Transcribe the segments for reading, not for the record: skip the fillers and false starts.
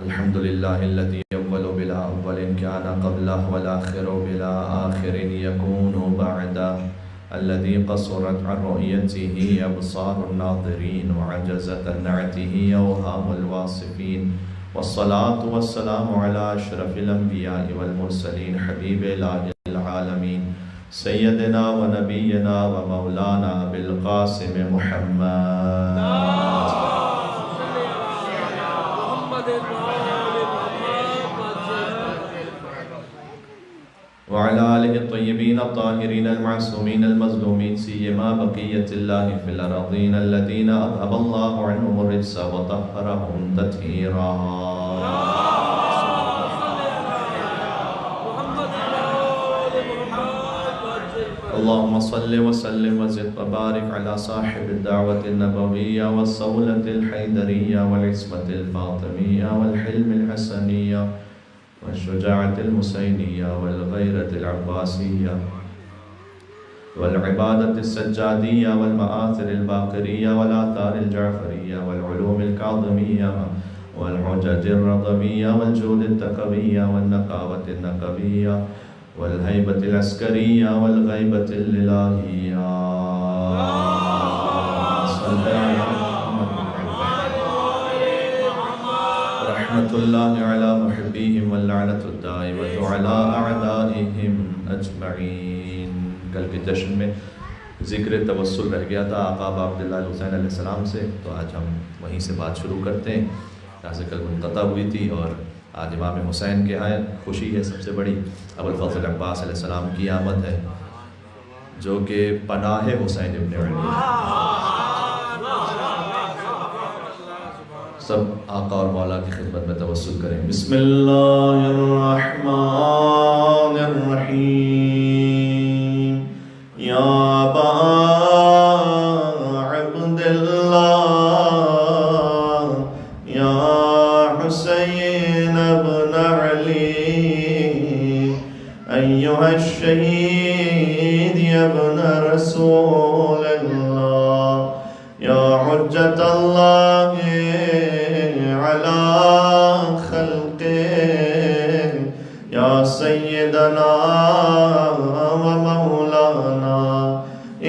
الحمد لله الذي أول بلا أول كان قبله والآخر بلا آخر يكون بعده، الذي قصرت عن رؤيته أبصار الناظرين وعجزت عن نعته أوهام الواصفين، والصلاة والسلام على أشرف الأنبياء والمرسلين حبيب إله العالمين سيدنا ونبينا ومولانا بالقاسم محمد وعلى آله الطيبين الطاهرين المعصومين المظلومين سيما بقية الله في الأرضين الذين أذهب الله عنهم الرجس وطهرهم تطهيرا. اللهم صل وسلم وزد وبارك على صاحب الدعوة النبوية والصولة الحيدرية والعصمة الفاطمية والحلم الحسنية والشجاعة المسينية والغيرة العباسية والعبادة السجادية والمآثر الباقرية والآثار الجعفرية والعلوم الكاظمية والحجج الرضبية والجود التقوية والنقاوة النقبية والهيبة العسكرية والغيبة الإلهية. صل على رحمة الله على محبيهم واللعنة الدائمة على أعدائهم أجمعين. کل کی جشن میں ذکر توسل رہ گیا تھا آقا عبداللہ حسین علیہ السلام سے، تو آج ہم وہیں سے بات شروع کرتے ہیں جہاں سے کل منقطع ہوئی تھی. اور آج امام حسین کے آئے خوشی ہے سب سے بڑی، ابوالفضل عباس علیہ السلام کی آمد ہے جو کہ پناہ حسین ابن علی. سب آقا اور مولا کی خدمت میں توسل کریں. بسم اللہ الرحمن الرحیم. یا ابا عبداللہ یا حسین ابن علی ایہا الشہید یا ابن رسول اللہ یا حجت اللہ على خلقه يا سيدنا ومولانا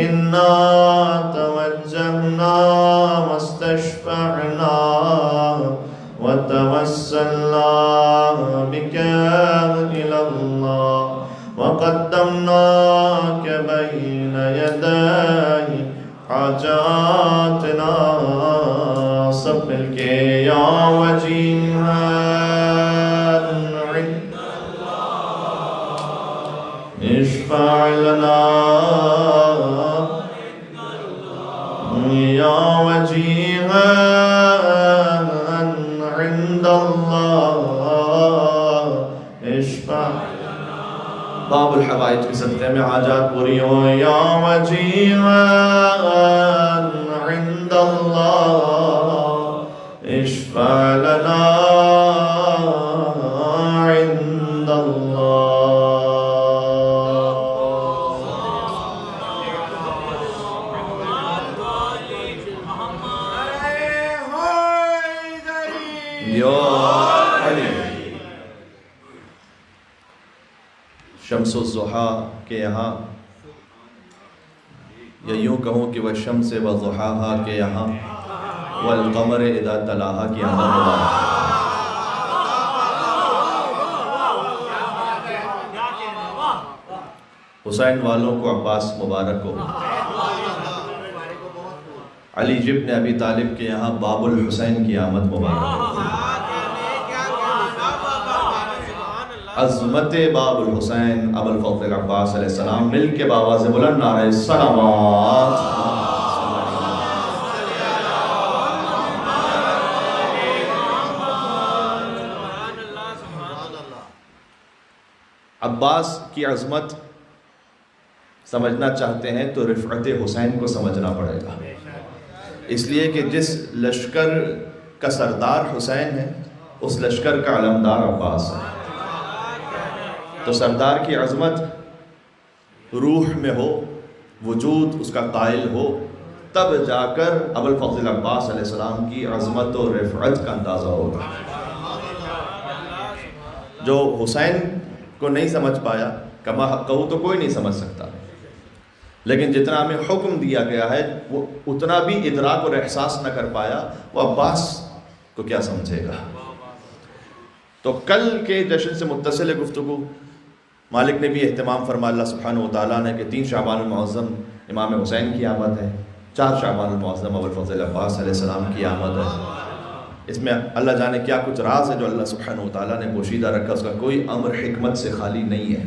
إنا توجهنا واستشفعنا وتوسلنا بك إلى الله وقدمناك بين يدي حاجاتنا. سب مل کے یا وجیہا عند اللہ اشفع لنا یا وجیہا عند اللہ اشفع لنا. باب الحوائج کے صدقے میں حاجات پوری ہوں. یا وجیہا عند اللہ اشفع لنا عند شمس الضحیٰ کے یہاں، یا یوں کہوں کہ وہ شمس و ضحیٰ کے یہاں والقمر اذا تلاہا کی آمد مبارک. حسین والوں کو عباس مبارک ہو. علی ابن ابی طالب کے یہاں باب الحسین کی آمد مبارک ہو. عظمت باب الحسین ابوالفضل عباس علیہ السلام مل کے بآواز بلند نعرہ صلوات. عباس کی عظمت سمجھنا چاہتے ہیں تو رفعت حسین کو سمجھنا پڑے گا، اس لیے کہ جس لشکر کا سردار حسین ہے اس لشکر کا علمدار عباس ہے. تو سردار کی عظمت روح میں ہو، وجود اس کا قائل ہو، تب جا کر ابوالفضل عباس علیہ السلام کی عظمت و رفعت کا اندازہ ہوگا. جو حسین کو نہیں سمجھ پایا کما حقہ تو کوئی نہیں سمجھ سکتا، لیکن جتنا ہمیں حکم دیا گیا ہے وہ اتنا بھی ادراک اور احساس نہ کر پایا، وہ عباس کو کیا سمجھے گا؟ تو کل کے جشن سے متصل گفتگو مالک نے بھی اہتمام فرما اللہ سبحانہ و تعالیٰ نے کہ 3 شعبان المعظم امام حسین کی آمد ہے، 4 شعبان المعظم ابوالفضل عباس علیہ السلام کی آمد ہے۔ اس میں اللہ جانے کیا کچھ راز ہے جو اللہ سبحانہ و تعالیٰ نے پوشیدہ رکھا، اس کا کوئی امر حکمت سے خالی نہیں ہے۔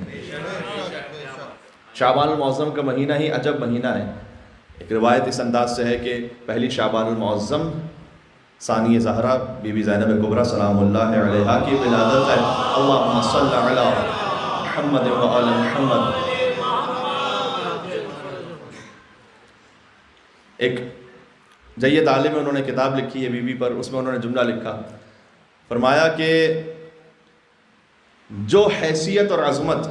شعبان المعظم کا مہینہ ہی عجب مہینہ ہے۔ ایک روایت اس انداز سے ہے کہ پہلی شعبان المعظم ثانی زہرا بی بی زینب کبریٰ سلام اللہ علیہا کی ولادت ہے۔ اللہم صلی علی محمد و آل محمد۔ ایک جید عالم انہوں نے کتاب لکھی ہے بی بی پر، اس میں انہوں نے جملہ لکھا، فرمایا کہ جو حیثیت اور عظمت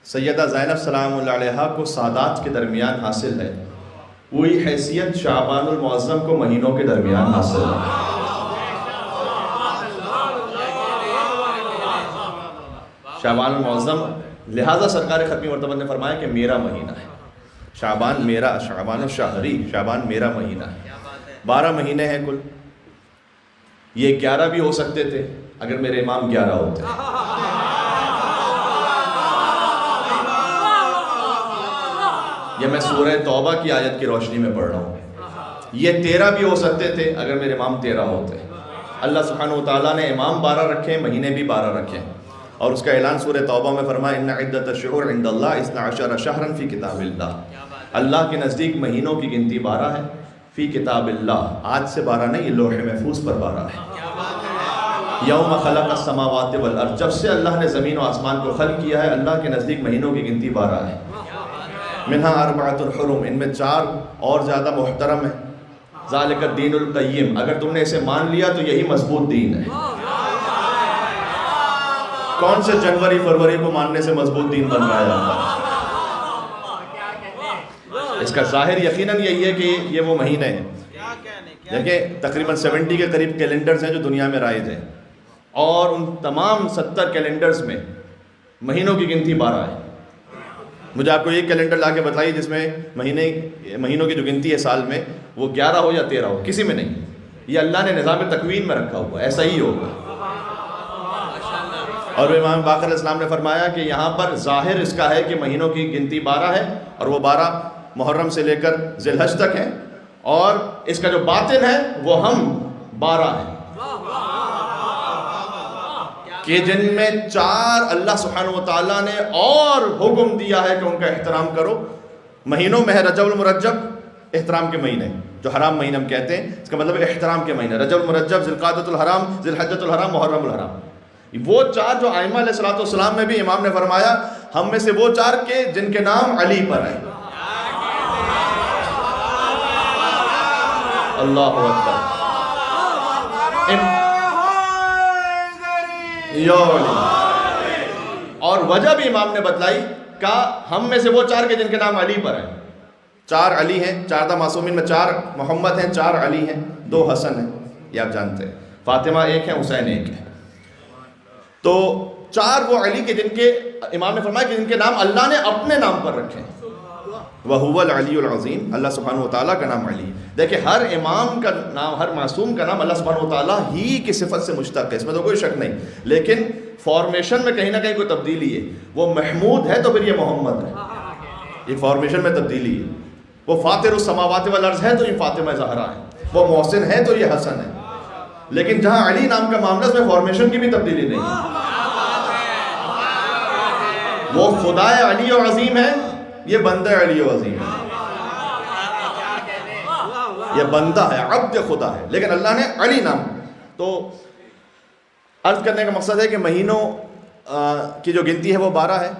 سیدہ زینب سلام اللہ علیہا کو سادات کے درمیان حاصل ہے، وہی حیثیت شعبان المعظم کو مہینوں کے درمیان حاصل ہے۔ شعبان المعظم لہذا سرکار ختمی مرتبہ نے فرمایا کہ میرا مہینہ ہے، شعبان میرا، شعبان الشہری، شعبان میرا مہینہ ہے۔ 12 مہینے ہیں کل، یہ 11 بھی ہو سکتے تھے اگر میرے امام 11 ہوتے۔ یہ میں سورہ توبہ کی آیت کی روشنی میں پڑھ رہا ہوں۔ یہ 13 بھی ہو سکتے تھے اگر میرے امام 13 ہوتے۔ اللہ سبحانہ و تعالیٰ نے امام 12 رکھے، مہینے بھی 12 رکھے، اور اس کا اعلان سورہ توبہ میں فرمایا ان عدۃ الشہور عند اللہ 12 شہرا فی کتاب اللہ۔ اللہ کے نزدیک مہینوں کی گنتی 12 ہے، فی کتاب اللہ، آج سے 12 نہیں، یہ لوح محفوظ پر 12 ہے۔ یوم خلق السماوات والارض، جب سے اللہ نے زمین و آسمان کو خلق کیا ہے اللہ کے نزدیک مہینوں کی گنتی 12 ہے۔ منہا 4 حرم، ان میں 4 اور زیادہ محترم ہیں۔ ذالک الدین القیم، اگر تم نے اسے مان لیا تو یہی مضبوط دین ہے۔ کون سے جنوری فروری کو ماننے سے مضبوط دین بن رہا ہے؟ اس کا ظاہر یقیناً یہی ہے کہ یہ وہ مہینے ہیں۔ دیکھیں تقریباً 70 کے قریب کیلنڈرز ہیں جو دنیا میں رائج ہیں، اور ان تمام 70 کیلنڈرز میں مہینوں کی گنتی 12 ہے۔ مجھے آپ کو یہ کیلنڈر لا کے بتائیے جس میں مہینوں کی جو گنتی ہے سال میں وہ 11 ہو یا 13 ہو، کسی میں نہیں۔ یہ اللہ نے نظام تکوین میں رکھا ہوا، ایسا ہی ہوگا۔ اور امام باقر علیہ السلام نے فرمایا کہ یہاں پر ظاہر اس کا ہے کہ مہینوں کی گنتی 12 ہے، اور وہ 12 محرم سے لے کر ذی الحج تک ہیں، اور اس کا جو باطن ہے وہ ہم 12 ہیں کہ جن میں 4 اللہ سبحانہ و تعالیٰ نے اور حکم دیا ہے کہ ان کا احترام کرو۔ مہینوں میں ہے رجب المرجب، احترام کے مہینے، جو حرام مہینہ ہم کہتے ہیں، اس کا مطلب احترام کے مہینے، رجب المرجب، ذی القعدۃ الحرام، ذی الحجۃ الحرام، محرم الحرام۔ وہ 4 جو ائمہ علیہ الصلوۃ والسلام میں بھی امام نے فرمایا ہم میں سے وہ 4 کے جن کے نام علی پر ہیں۔ اللہ اکبر۔ اور وجہ بھی امام نے بتلائی، کہا ہم میں سے وہ 4 کے جن کے نام علی پر ہیں۔ 4 علی ہیں، 4 معصومین میں 4 محمد ہیں، 4 علی ہیں، 2 حسن ہیں، یہ آپ جانتے ہیں، فاطمہ 1 ہے، حسین 1 ہے۔ تو 4 وہ علی کے جن کے امام نے فرمایا کہ جن کے نام اللہ نے اپنے نام پر رکھے ہیں۔ وَهُوَ الْعَلِيُّ الْعَظِيمُ، اللہ سبحانہ و تعالیٰ کا نام علی۔ دیکھیں ہر امام کا نام، ہر معصوم کا نام اللہ سبحانہ و تعالیٰ ہی کی صفت سے مشتق ہے، اس میں تو کوئی شک نہیں، لیکن فارمیشن میں کہیں نہ کہیں کوئی تبدیلی ہے۔ وہ محمود ہے تو پھر یہ محمد ہے، یہ فارمیشن میں تبدیلی ہے۔ وہ فاطر السماوات والارض ہے تو یہ فاطمہ زہرا ہے، وہ محسن ہے تو یہ حسن ہے، لیکن جہاں علی نام کا معاملہ اس میں فارمیشن کی بھی تبدیلی نہیں ہے۔ وہ خدا علی و عظیم ہے، یہ بندہ علی و عظیم ہے، یہ بندہ ہے، عبد خدا ہے، لیکن اللہ نے علی نام۔ تو عرض کرنے کا مقصد ہے کہ مہینوں کی جو گنتی ہے وہ 12 ہے،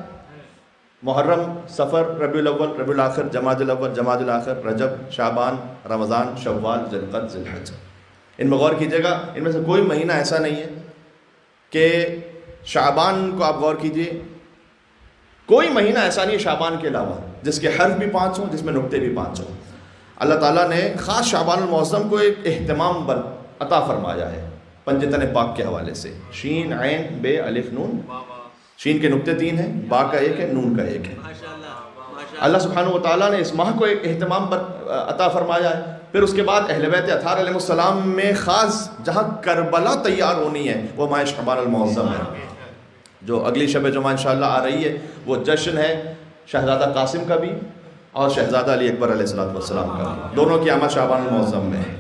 محرم، صفر، ربیع الاول، ربیع الاخر، جمادی الاول، جمادی الاخر، رجب، شعبان، رمضان، شوال، ذی القعدہ، ذی الحج۔ ان میں غور کیجیے گا، ان میں سے کوئی مہینہ ایسا نہیں ہے کہ شعبان کو آپ غور کیجیے، کوئی مہینہ ایسا نہیں ہے شعبان کے علاوہ جس کے حرف بھی 5 ہوں، جس میں نقطے بھی 5 ہوں۔ اللہ تعالیٰ نے خاص شعبان المعظم کو ایک اہتمام عطا فرمایا ہے، پنجتن پاک کے حوالے سے، شین عین بے الف نون، شین کے نقطے 3 ہیں، با کا 1 ہے، نون کا 1 ہے۔ اللہ سبحانہ و تعالیٰ نے اس ماہ کو ایک اہتمام پر عطا فرمایا ہے۔ پھر اس کے بعد اہل بیت اطہار علیہ السلام میں خاص جہاں کربلا تیار ہونی ہے وہ ماہ شعبان المعظم ہے، جو اگلی شب جمعہ انشاءاللہ آ رہی ہے۔ وہ جشن ہے شہزادہ قاسم کا بھی اور شہزادہ علی اکبر علیہ السلام کا بھی، دونوں کی آمد شعبان المعظم میں ہے۔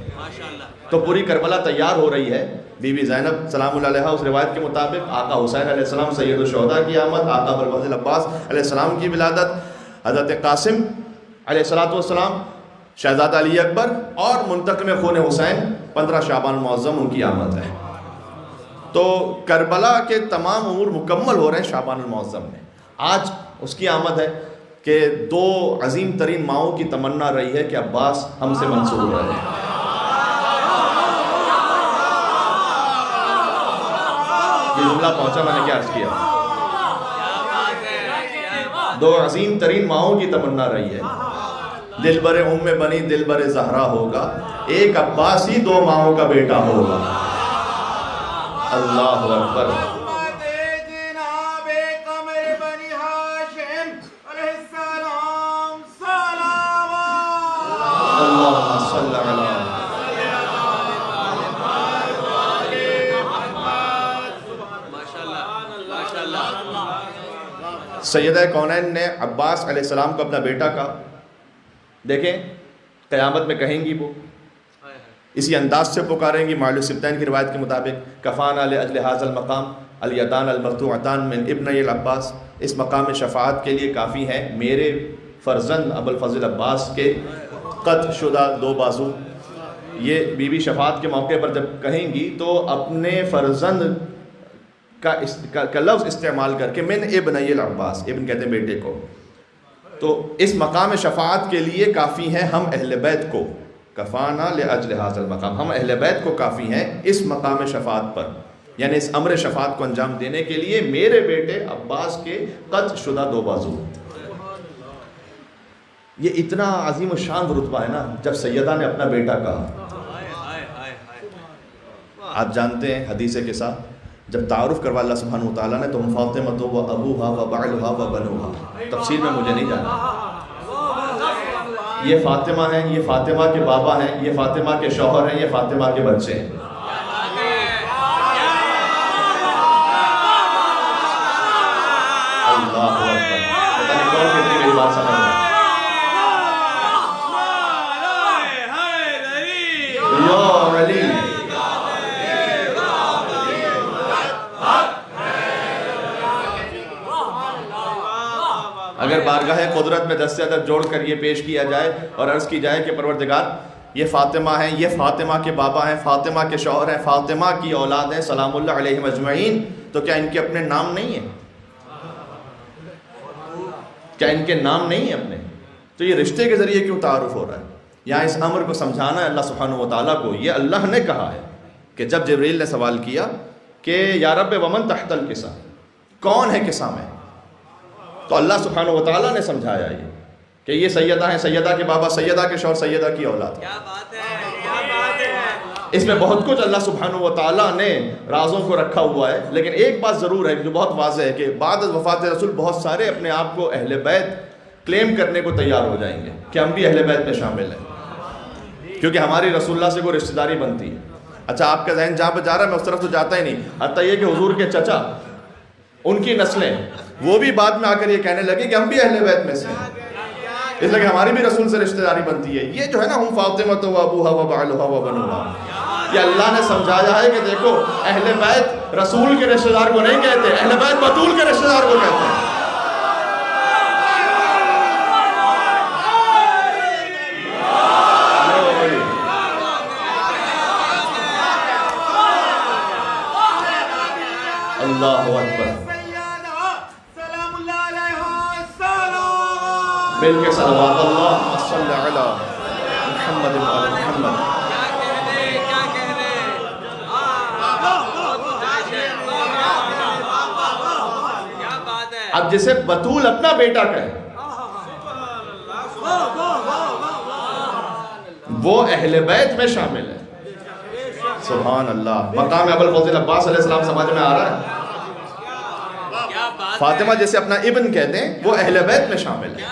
تو پوری کربلا تیار ہو رہی ہے۔ بی بی زینب سلام اللہ علیہا اس روایت کے مطابق، آقا حسین علیہ السلام سید الشہداء کی آمد، آقا ابوالفضل عباس علیہ السلام کی ولادت، حضرت قاسم علیہ السلام، شہزادہ علی اکبر اور منتقم خون حسین 15 شعبان المعظم ان کی آمد ہے۔ تو کربلا کے تمام امور مکمل ہو رہے ہیں شعبان المعظم میں۔ آج اس کی آمد ہے کہ 2 عظیم ترین ماؤں کی تمنا رہی ہے کہ عباس ہم سے منصور رہے۔ یہ جملہ پہنچا، میں نے کیا عرض کیا؟ 2 عظیم ترین ماؤں کی تمنا رہی ہے۔ دل بر ام بنی دل بر زہرا ہوگا، ایک عباس ہی 2 ماؤں کا بیٹا ہوگا۔ اللہ اکبر۔ اللہم صلی علی سیدہ کونین نے عباس علیہ السلام کو اپنا بیٹا کہا۔ دیکھیں قیامت میں کہیں گی وہ اسی انداز سے پکاریں گی۔ معلوم سبتین کی روایت کے مطابق کفانا لأجل هذا المقام الیتان المقطوعتان من ابنی العباس، اس مقام شفاعت کے لیے کافی ہیں میرے فرزند ابوالفضل عباس کے قطع شدہ 2 بازو۔ یہ بی بی شفاعت کے موقع پر جب کہیں گی تو اپنے فرزند کا لفظ استعمال کر کے من ابنی العباس، ابن کہتے ہیں بیٹے کو، تو اس مقام شفاعت کے لیے کافی ہیں ہم اہل بیت کو۔ کفانا لأجل هذا المقام، ہم اہل بیت کو کافی ہیں اس مقام شفاعت پر، یعنی اس امر شفاعت کو انجام دینے کے لیے میرے بیٹے عباس کے قطع شدہ 2 بازو۔ یہ اتنا عظیم الشان رتبہ ہے نا جب سیدہ نے اپنا بیٹا کہا۔ آپ جانتے ہیں حدیث کے ساتھ جب تعارف کروا اللہ سبحانہ وتعالیٰ نے تو فاطمہ و ابوہا و بعلہا و بنوہا، تفسیر میں مجھے نہیں جانا، یہ فاطمہ ہیں، یہ فاطمہ کے بابا ہیں، یہ فاطمہ کے شوہر ہیں، یہ فاطمہ کے بچے ہیں۔ اللہ اکبر، پتہ نہیں کون کتنی میری بات سمجھ رہا ہے۔ یا علی اگر بارگاہ قدرت میں دست ادب جوڑ کر یہ پیش کیا جائے اور عرض کی جائے کہ پروردگار یہ فاطمہ ہیں، یہ فاطمہ کے بابا ہیں، فاطمہ کے شوہر ہیں، فاطمہ کی اولاد ہیں سلام اللہ علیہم اجمعین، تو کیا ان کے اپنے نام نہیں ہیں؟ کیا ان کے نام نہیں ہیں اپنے؟ تو یہ رشتے کے ذریعے کیوں تعارف ہو رہا ہے؟ یہاں اس امر کو سمجھانا ہے اللہ سبحانہ و تعالیٰ کو۔ یہ اللہ نے کہا ہے کہ جب جبریل نے سوال کیا کہ یا رب ومن تحت الکسا، کون ہے کسا میں، تو اللہ سبحانہ و تعالیٰ نے سمجھایا یہ کہ یہ سیدہ ہیں، سیدہ کے بابا، سیدہ کے شوہر، سیدہ کی اولاد۔ کیا بات ہے، کیا بات ہے۔ اس میں بہت کچھ اللہ سبحانہ و تعالیٰ نے رازوں کو رکھا ہوا ہے، لیکن ایک بات ضرور ہے جو بہت واضح ہے کہ بعد از وفات رسول بہت سارے اپنے آپ کو اہل بیت کلیم کرنے کو تیار ہو جائیں گے کہ ہم بھی اہل بیت میں شامل ہیں، کیونکہ ہماری رسول اللہ سے کوئی رشتہ داری بنتی ہے۔ اچھا آپ کا ذہن جہاں پہ جا رہا ہے میں اس طرف تو جاتا ہی نہیں، حتیٰ یہ کہ حضور کے چچا، ان کی نسلیں، وہ بھی بعد میں آ کر یہ کہنے لگے کہ ہم بھی اہل بیت میں سے ہیں، اس لیے کہ ہماری بھی رسول سے رشتہ داری بنتی ہے۔ یہ جو ہے نا ہم فاطمہ و ابوہا و بعلہا و بنوہا، یہ اللہ نے سمجھایا ہے کہ دیکھو اہل بیت رسول کے رشتہ دار کو نہیں کہتے، اہل بیت بطول کے رشتہ دار کو کہتے ہیں۔ اللہ اکبر، مل کے صلوات اللہ صلی علی محمد و علی محمد۔ اب جسے بطول اپنا بیٹا کہے وہ اہل بیت میں شامل ہے، سبحان اللہ، مقام ابو الفضل عباس علیہ السلام سمجھ میں آ رہا ہے؟ فاطمہ جسے اپنا ابن کہتے ہیں وہ اہل بیت میں شامل ہے۔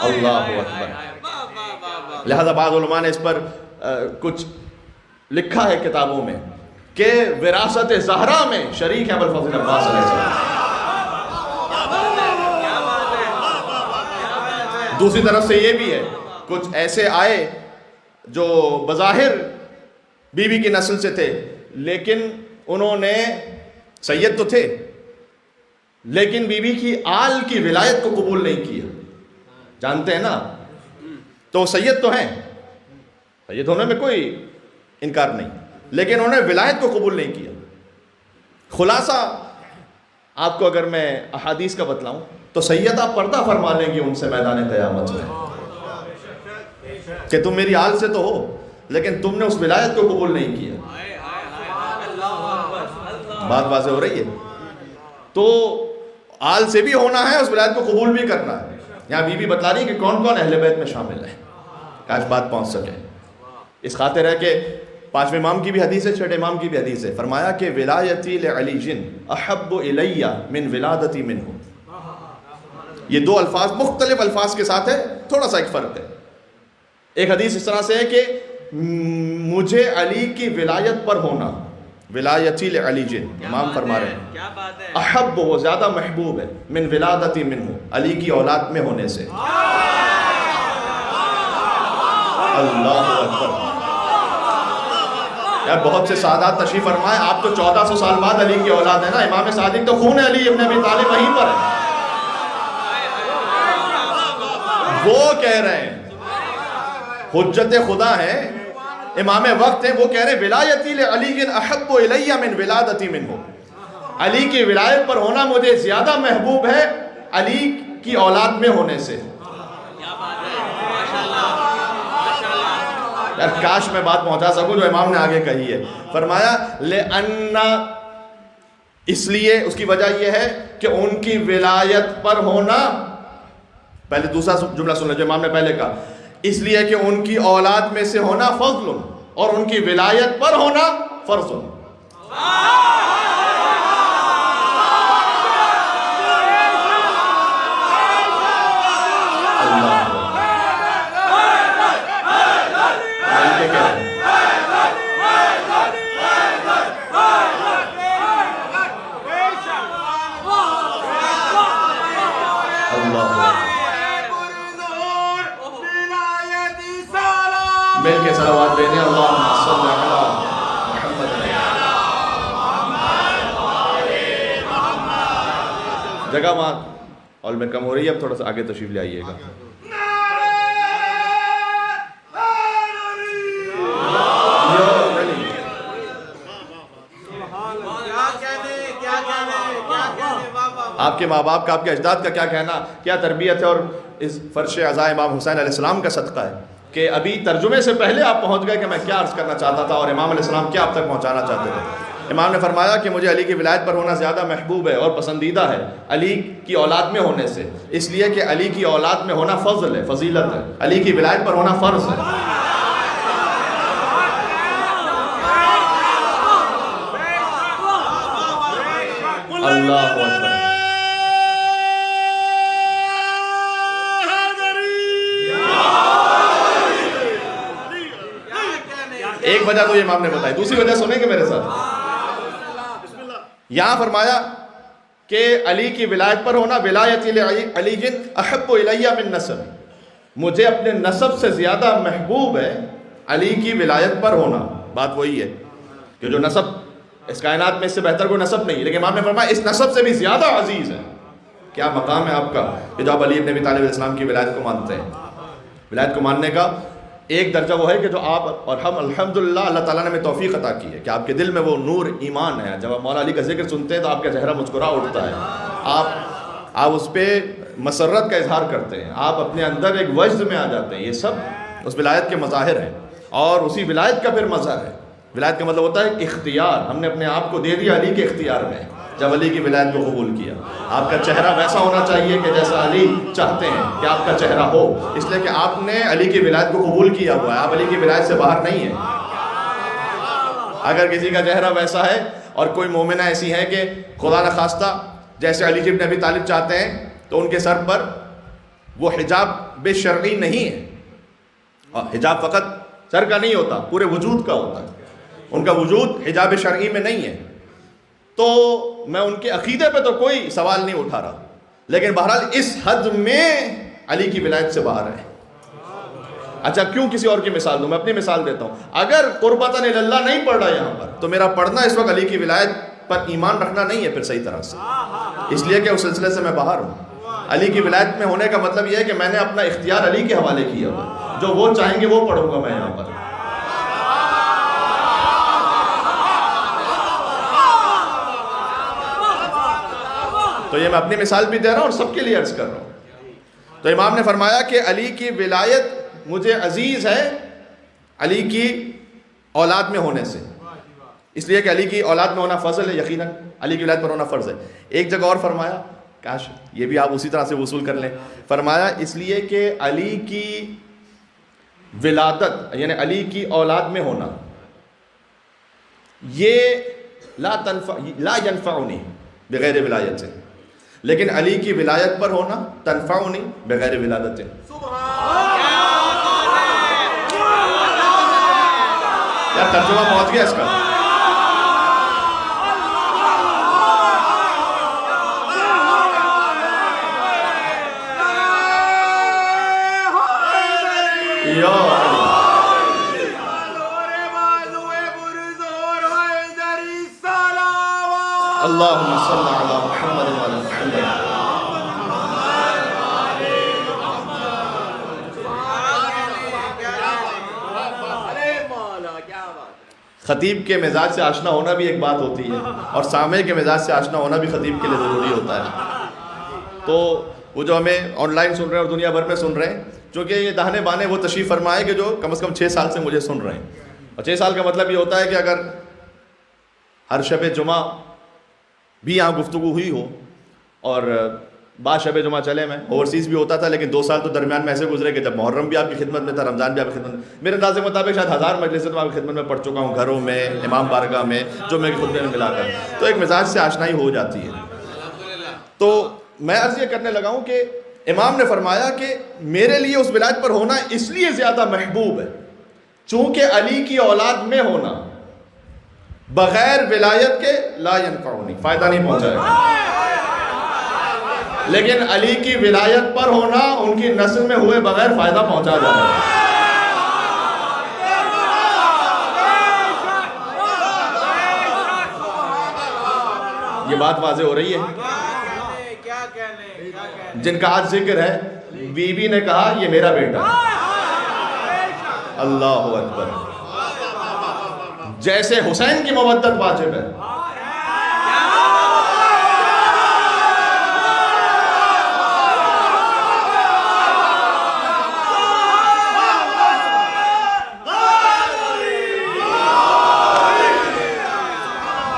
اللہ اکبر۔ لہذا بعض علماء نے اس پر کچھ لکھا ہے کتابوں میں کہ وراثت زہرا میں شریک ہے ابو الفضل عباس علیہ السلام۔ دوسری طرف سے یہ بھی ہے، کچھ ایسے آئے جو بظاہر بی بی کی نسل سے تھے، لیکن انہوں نے سید تو تھے لیکن بی بی کی آل کی ولایت کو قبول نہیں کیا۔ جانتے ہیں نا، تو سید تو ہیں، سید ہونے میں کوئی انکار نہیں، لیکن انہوں نے ولایت کو قبول نہیں کیا۔ خلاصہ آپ کو اگر میں احادیث کا بتلاؤں تو سیدہ پردہ فرما لیں گی ان سے میدان قیامت میں کہ تم میری آل سے تو ہو لیکن تم نے اس ولایت کو قبول نہیں کیا۔ بات واضح ہو رہی ہے؟ تو آل سے بھی ہونا ہے، اس ولایت کو قبول بھی کرنا ہے۔ یہاں بی بی بتلا رہی ہے کہ کون کون اہل بیت میں شامل ہے، کاش بات پہنچ سکے۔ اس خاطر ہے کہ پانچویں امام کی بھی حدیث ہے، چھٹے امام کی بھی حدیث ہے، فرمایا کہ ولایتی لعلی جن احب الی من ولادتی منہ۔ یہ دو الفاظ مختلف الفاظ کے ساتھ ہے، تھوڑا سا ایک فرق ہے۔ ایک حدیث اس طرح سے ہے کہ مجھے علی کی ولایت پر ہونا، ولایتی لعلی جن، امام فرما رہے ہیں احب، وہ زیادہ محبوب ہے، من ولادتی منہ، علی کی اولاد میں ہونے سے۔ اللہ اکبر۔ یار بہت سے سادات تشریف فرمائے، آپ تو 1400 سال بعد علی کی اولاد ہے نا، امام صادق تو خون علی ابن ابی طالب وہیں پر ہے۔ وہ کہہ رہے ہیں حجت خدا ہے، امام وقت ہیں، وہ کہہ رہے ہیں ولایتی لعلی احب الی من ولادتی منہ، علی کی ولایت پر ہونا مجھے زیادہ محبوب ہے علی کی اولاد میں ہونے سے۔ یار کاش میں بات پہنچا سکوں جو امام نے آگے کہی ہے۔ فرمایا لأن، اس لیے، اس کی وجہ یہ ہے کہ ان کی ولایت پر ہونا، پہلے دوسرا جملہ سن لیں جو امام نے پہلے کہا، اس لیے کہ ان کی اولاد میں سے ہونا فضل اور ان کی ولایت پر ہونا فرض۔ مل کے صلوات دے دیں، اللہم صلی علی محمد۔ جگہ وہاں ہال میں کم ہو رہی ہے، اب تھوڑا سا آگے تشریف لے آئیے گا۔ آپ کے ماں باپ کا، آپ کے اجداد کا کیا کہنا، کیا تربیت ہے، اور اس فرش عزا امام حسین علیہ السلام کا صدقہ ہے کہ ابھی ترجمے سے پہلے آپ پہنچ گئے کہ میں کیا عرض کرنا چاہتا تھا اور امام علیہ السلام کیا اب تک پہنچانا چاہتے تھے۔ امام نے فرمایا کہ مجھے علی کی ولایت پر ہونا زیادہ محبوب ہے اور پسندیدہ ہے علی کی اولاد میں ہونے سے، اس لیے کہ علی کی اولاد میں ہونا فضل ہے، فضیلت ہے، علی کی ولایت پر ہونا فرض ہے۔ اللہ اکبر۔ ایک وجہ تو یہ امام نے بتائی، دوسری وجہ سنیں گے میرے ساتھ۔ یہاں فرمایا کہ علی کی ولایت پر ہونا، ولایت علی جن احب الی من نسب، مجھے اپنے نسب سے زیادہ محبوب ہے علی کی ولایت پر ہونا۔ بات وہی ہے کہ جو نسب اس کائنات میں اس سے بہتر کوئی نسب نہیں، لیکن امام نے فرمایا اس نسب سے بھی زیادہ عزیز ہے۔ کیا مقام ہے آپ کا کہ جو آپ علی ابن ابی طالب علیہ السلام کی ولایت کو مانتے ہیں۔ ولایت کو ماننے کا ایک درجہ وہ ہے کہ جو آپ اور ہم الحمدللہ اللہ تعالیٰ نے ہمیں توفیق عطا کی ہے کہ آپ کے دل میں وہ نور ایمان ہے۔ جب آپ مولا علی کا ذکر سنتے ہیں تو آپ کا چہرہ مسکرا اٹھتا ہے، آپ اس پہ مسرت کا اظہار کرتے ہیں، آپ اپنے اندر ایک وجد میں آ جاتے ہیں۔ یہ سب اس ولایت کے مظاہر ہیں، اور اسی ولایت کا پھر مظہر ہے۔ ولایت کا مطلب ہوتا ہے اختیار، ہم نے اپنے آپ کو دے دیا علی کے اختیار میں جب علی کی ولایت کو قبول کیا۔ آپ کا چہرہ ویسا ہونا چاہیے کہ جیسا علی چاہتے ہیں کہ آپ کا چہرہ ہو، اس لیے کہ آپ نے علی کی ولایت کو قبول کیا ہوا ہے، آپ علی کی ولایت سے باہر نہیں ہیں۔ اگر کسی کا چہرہ ویسا ہے اور کوئی مومنہ ایسی ہے کہ خدا نخواستہ جیسے علی بن ابی طالب چاہتے ہیں تو ان کے سر پر وہ حجاب بے شرعی نہیں ہے، اور حجاب فقط سر کا نہیں ہوتا، پورے وجود کا ہوتا ہے، ان کا وجود حجاب شرعی میں نہیں ہے، تو میں ان کے عقیدے پہ تو کوئی سوال نہیں اٹھا رہا، لیکن بہرحال اس حد میں علی کی ولایت سے باہر ہے۔ اچھا کیوں کسی اور کی مثال دوں؟ میں اپنی مثال دیتا ہوں۔ اگر قربتاً اللہ نہیں پڑھ رہا یہاں پر تو میرا پڑھنا اس وقت علی کی ولایت پر ایمان رکھنا نہیں ہے پھر صحیح طرح سے، اس لیے کہ اس سلسلے سے میں باہر ہوں۔ علی کی ولایت میں ہونے کا مطلب یہ ہے کہ میں نے اپنا اختیار علی کے حوالے کیا ہوا، جو وہ چاہیں گے وہ پڑھوں گا میں یہاں پر۔ تو یہ میں اپنی مثال بھی دے رہا ہوں اور سب کے لیے عرض کر رہا ہوں۔ تو امام نے فرمایا کہ علی کی ولایت مجھے عزیز ہے علی کی اولاد میں ہونے سے، اس لیے کہ علی کی اولاد میں ہونا فضل ہے، یقیناً علی کی ولایت پر ہونا فرض ہے۔ ایک جگہ اور فرمایا، کاش یہ بھی آپ اسی طرح سے وصول کر لیں، فرمایا اس لیے کہ علی کی ولادت یعنی علی کی اولاد میں ہونا یہ لا ينفعنی بغیر ولایت سے، لیکن علی کی ولایت پر ہونا تنفعنی بغیر ولادت سے۔ کیا ترجمہ پہنچ گیا اس کا؟ اللہم صلی علی محمد وعلی محمد۔ خطیب کے مزاج سے آشنا ہونا بھی ایک بات ہوتی ہے، اور سامع کے مزاج سے آشنا ہونا بھی خطیب کے لیے ضروری ہوتا ہے۔ تو وہ جو ہمیں آن لائن سن رہے ہیں اور دنیا بھر میں سن رہے ہیں، چونکہ یہ داہنے بانے وہ تشریف فرمائے کہ جو کم از کم 6 سال سے مجھے سن رہے ہیں، اور 6 سال کا مطلب یہ ہوتا ہے کہ اگر ہر شب جمعہ بھی یہاں گفتگو ہوئی ہو، اور بعض شب جمعہ چلے میں اوورسیز بھی ہوتا تھا، لیکن 2 سال تو درمیان میں ایسے گزرے کہ جب محرم بھی آپ کی خدمت میں تھا، رمضان بھی آپ کی خدمت میں، میرے انداز کے مطابق شاید 1000 مجلسیں تو آپ کی خدمت میں پڑھ چکا ہوں، گھروں میں، امام بارگاہ میں، جمعے کے خطبے میں ملا کر، تو ایک مزاج سے آشنائی ہو جاتی ہے۔ تو میں عرض یہ کرنے لگا ہوں کہ امام نے فرمایا کہ میرے لیے اس ولایت پر ہونا اس لیے زیادہ محبوب ہے چونکہ علی کی اولاد میں ہونا بغیر ولایت کے لا ینفعنی، فائدہ نہیں پہنچائے گا، لیکن علی کی ولایت پر ہونا ان کی نسل میں ہوئے بغیر فائدہ پہنچا جائے گا۔ یہ بات واضح ہو رہی ہے؟ جن کا آج ذکر ہے، بی بی نے کہا یہ میرا بیٹا ہے، اللہ اکبر، جیسے حسین کی مودت واجب ہے،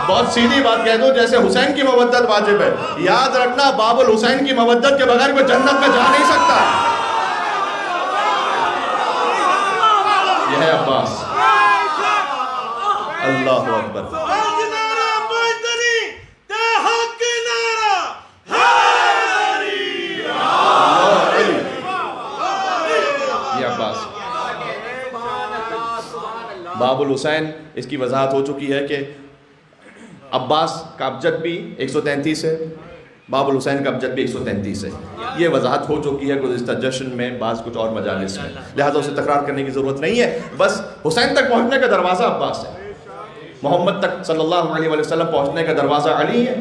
بہت سیدھی بات کہہ دو، جیسے حسین کی مودت واجب ہے، یاد رکھنا باب الحسین کی مودت کے بغیر کوئی جنت میں جا نہیں سکتا۔ یہ ہے عباس، اللہ اکبر، یہ عباس باب الحسین، اس کی وضاحت ہو چکی ہے کہ عباس کا ابجد بھی 133 ہے، باب الحسین کا ابجد بھی 133 ہے، یہ وضاحت ہو چکی ہے گزشتہ جشن میں، بعض کچھ اور مجالس میں، لہذا اسے تکرار کرنے کی ضرورت نہیں ہے۔ بس حسین تک پہنچنے کا دروازہ عباس ہے، محمد تک صلی اللہ علیہ وسلم پہنچنے کا دروازہ علی ہے۔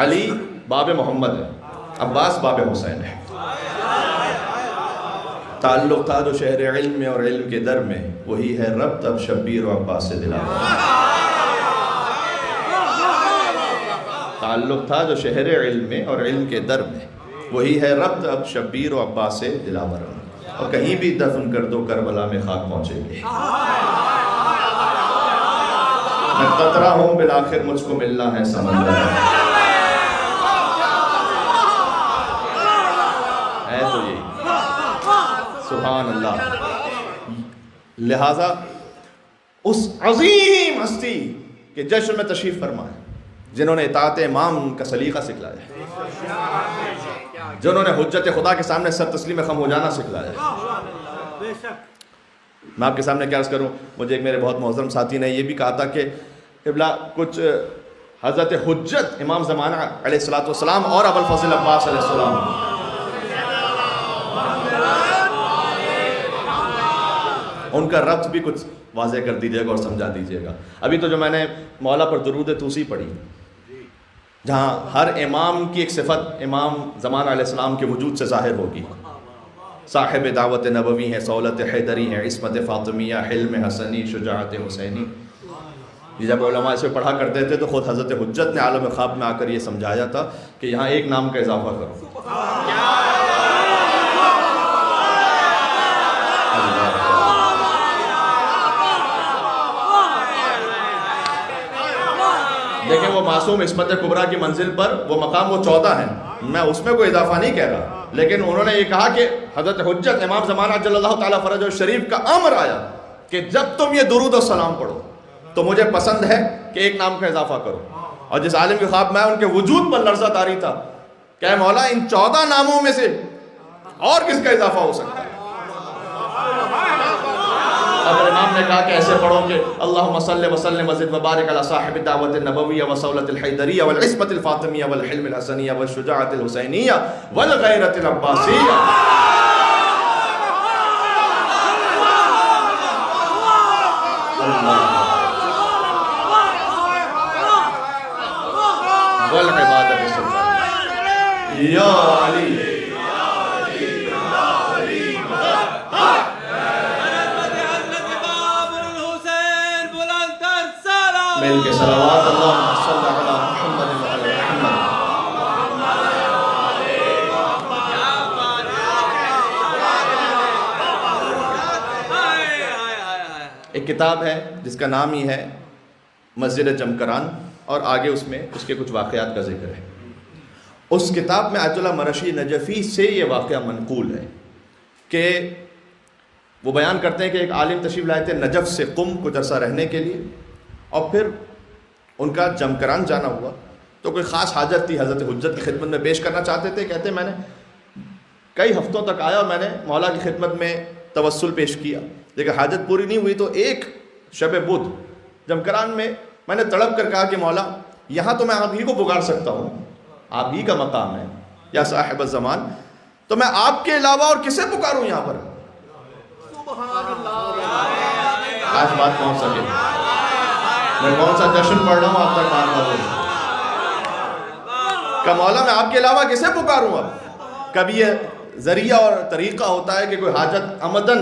علی باب محمد ہے، عباس باب حسین ہے۔ تعلق تھا جو شہر علم میں اور علم کے در میں، وہی ہے ربط اب شبیر و عباس سے دلاور۔ تعلق تھا جو شہر علم میں اور علم کے در میں، وہی ہے ربط اب شبیر و عباس سے دلاور، اور کہیں بھی دفن کر دو کربلا میں خاک پہنچے گی۔ میں قطرہ ہوں بالآخر مجھ کو ملنا ہے سمندر، ہے تو یہ، سبحان اللہ۔ لہذا اس عظیم ہستی کے جشن میں تشریف فرما ہے جنہوں نے اطاعت امام کا سلیقہ سکھلایا ہے، جنہوں نے حجت خدا کے سامنے سر تسلیم خم ہو جانا سکھلایا ہے۔ میں آپ کے سامنے کیا عرض کروں، مجھے ایک میرے بہت محترم ساتھی نے یہ بھی کہا تھا کہ قبلہ کچھ حضرت حجت امام زمانہ علیہ السلام اور ابوالفضل عباس علیہ السلام ان کا ربط بھی کچھ واضح کر دیجیے گا اور سمجھا دیجیے گا۔ ابھی تو جو میں نے مولا پر درود توسی پڑھی، جہاں ہر امام کی ایک صفت امام زمانہ علیہ السلام کے وجود سے ظاہر ہوگی، صاحب دعوت نبوی ہیں، سہولت حیدری ہیں، عصمت فاطمیہ، حلم حسنی، شجاعت حسینی۔ یہ جب علماء اسے پڑھا کرتے تھے تو خود حضرت حجت نے عالم خواب میں آ کر یہ سمجھایا تھا کہ یہاں ایک نام کا اضافہ کرو۔ دیکھیں وہ معصوم عصمت کبریٰ کی منزل پر وہ مقام وہ 14 ہیں، میں اس میں کوئی اضافہ نہیں کہہ رہا، لیکن انہوں نے یہ کہا کہ حضرت حجت امام زمانہ جل اللہ تعالیٰ فرجہ الشریف کا امر آیا کہ جب تم یہ درود و سلام پڑھو تو مجھے پسند ہے کہ ایک نام کا اضافہ کرو۔ اور جس عالم کے خواب میں ان کے وجود پر لرزہ طاری تھا کہ اے مولا ان 14 ناموں میں سے اور کس کا اضافہ ہو سکتا ہے؟ اب امام نے کہا کہ ایسے پڑھو کہ اللہم صلی وسلم وزد وبارک علی صاحب الدعوت النبویہ وصولت الحیدریہ والعصمت الفاطمیہ والحلم الحسنیہ والشجاعت الحسینیہ والغیرت العباسیہ۔ والعبادت السلطانیہ یا علی مل کے صلوات اللہم صلی علی محمد وعلی محمد۔ ایک کتاب ہے جس کا نام ہی ہے مسجد جمکران، اور آگے اس میں اس کے کچھ واقعات کا ذکر ہے۔ اس کتاب میں آیت اللہ مرشی نجفی سے یہ واقعہ منقول ہے کہ وہ بیان کرتے ہیں کہ ایک عالم تشریف لائے تھے نجف سے قم کچھ عرصہ رہنے کے لیے، اور پھر ان کا جمکران جانا ہوا تو کوئی خاص حاجت تھی، حضرت حجت کی خدمت میں پیش کرنا چاہتے تھے۔ کہتے ہیں میں نے کئی ہفتوں تک آیا اور میں نے مولا کی خدمت میں توسل پیش کیا، لیکن حاجت پوری نہیں ہوئی، تو ایک شب بدھ جمکران میں میں نے تڑپ کر کہا کہ مولا یہاں تو میں آپ ہی کو پکار سکتا ہوں، آپ ہی کا مقام ہے یا صاحب الزمان، تو میں آپ کے علاوہ اور کسے پکاروں یہاں پر؟ آج بات پہنچ سکے، میں کون سا جشن پڑھ رہا ہوں آپ تک بات ہو کہ مولا میں آپ کے علاوہ کسے پکاروں؟ اب کبھی یہ ذریعہ اور طریقہ ہوتا ہے کہ کوئی حاجت عمدن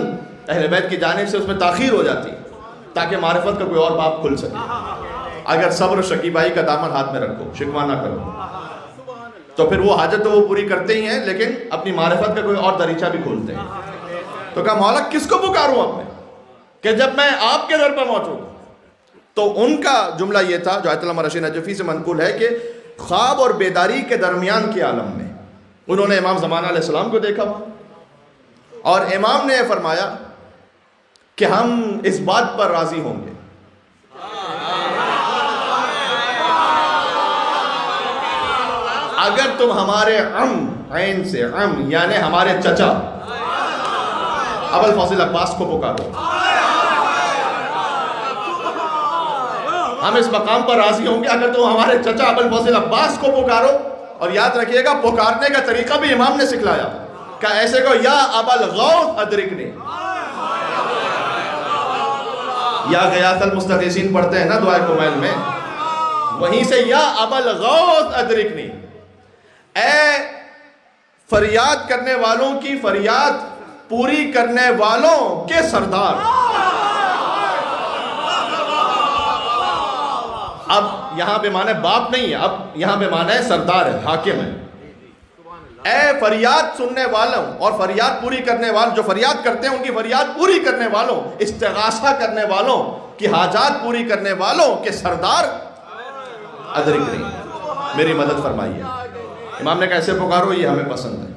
اہل بیت کی جانب سے اس میں تاخیر ہو جاتی ہے تاکہ معرفت کا کوئی اور باب کھل سکے۔ اگر صبر و شکیبائی کا دامن ہاتھ میں رکھو، شکوہ نہ کرو، تو پھر وہ حاجت تو وہ پوری کرتے ہی ہیں لیکن اپنی معرفت کا کوئی اور دریچہ بھی کھولتے ہیں۔ تو کہا مولا کس کو پکاروں اب میں کہ جب میں آپ کے در پر موجود ہوں؟ تو ان کا جملہ یہ تھا جو آیت اللہ مرشی نجفی سے منقول ہے کہ خواب اور بیداری کے درمیان کے عالم میں انہوں نے امام زمانہ علیہ السلام کو دیکھا وہاں، اور امام نے فرمایا کہ ہم اس بات پر راضی ہوں گے اگر تم ہمارے عین سے یعنی ہمارے چچا ابوالفضل عباس کو پکارو، ہم اس مقام پر راضی ہوں گے اگر تم ہمارے چچا ابوالفضل عباس کو پکارو۔ اور یاد رکھیے گا پکارنے کا طریقہ بھی امام نے سکھلایا کہ ایسے کو یا ابوالغوث ادرکنی، یا غیاث المستغیثین پڑھتے ہیں نا دعائے کمیل میں، وہیں سے یا ابوالغوث ادرکنی، اے فریاد کرنے والوں کی فریاد پوری کرنے والوں کے سردار۔ اب یہاں پہ معنی باپ نہیں ہے، اب یہاں پہ معنی سردار ہے، حاکم ہے۔ اے فریاد سننے والوں اور فریاد پوری کرنے والوں، جو فریاد کرتے ہیں ان کی فریاد پوری کرنے والوں، استغاثہ کرنے والوں کی حاجات پوری کرنے والوں کے سردار ادرکنی، میری مدد فرمائیے۔ امام نے کیسے پکارو یہ ہمیں پسند ہے،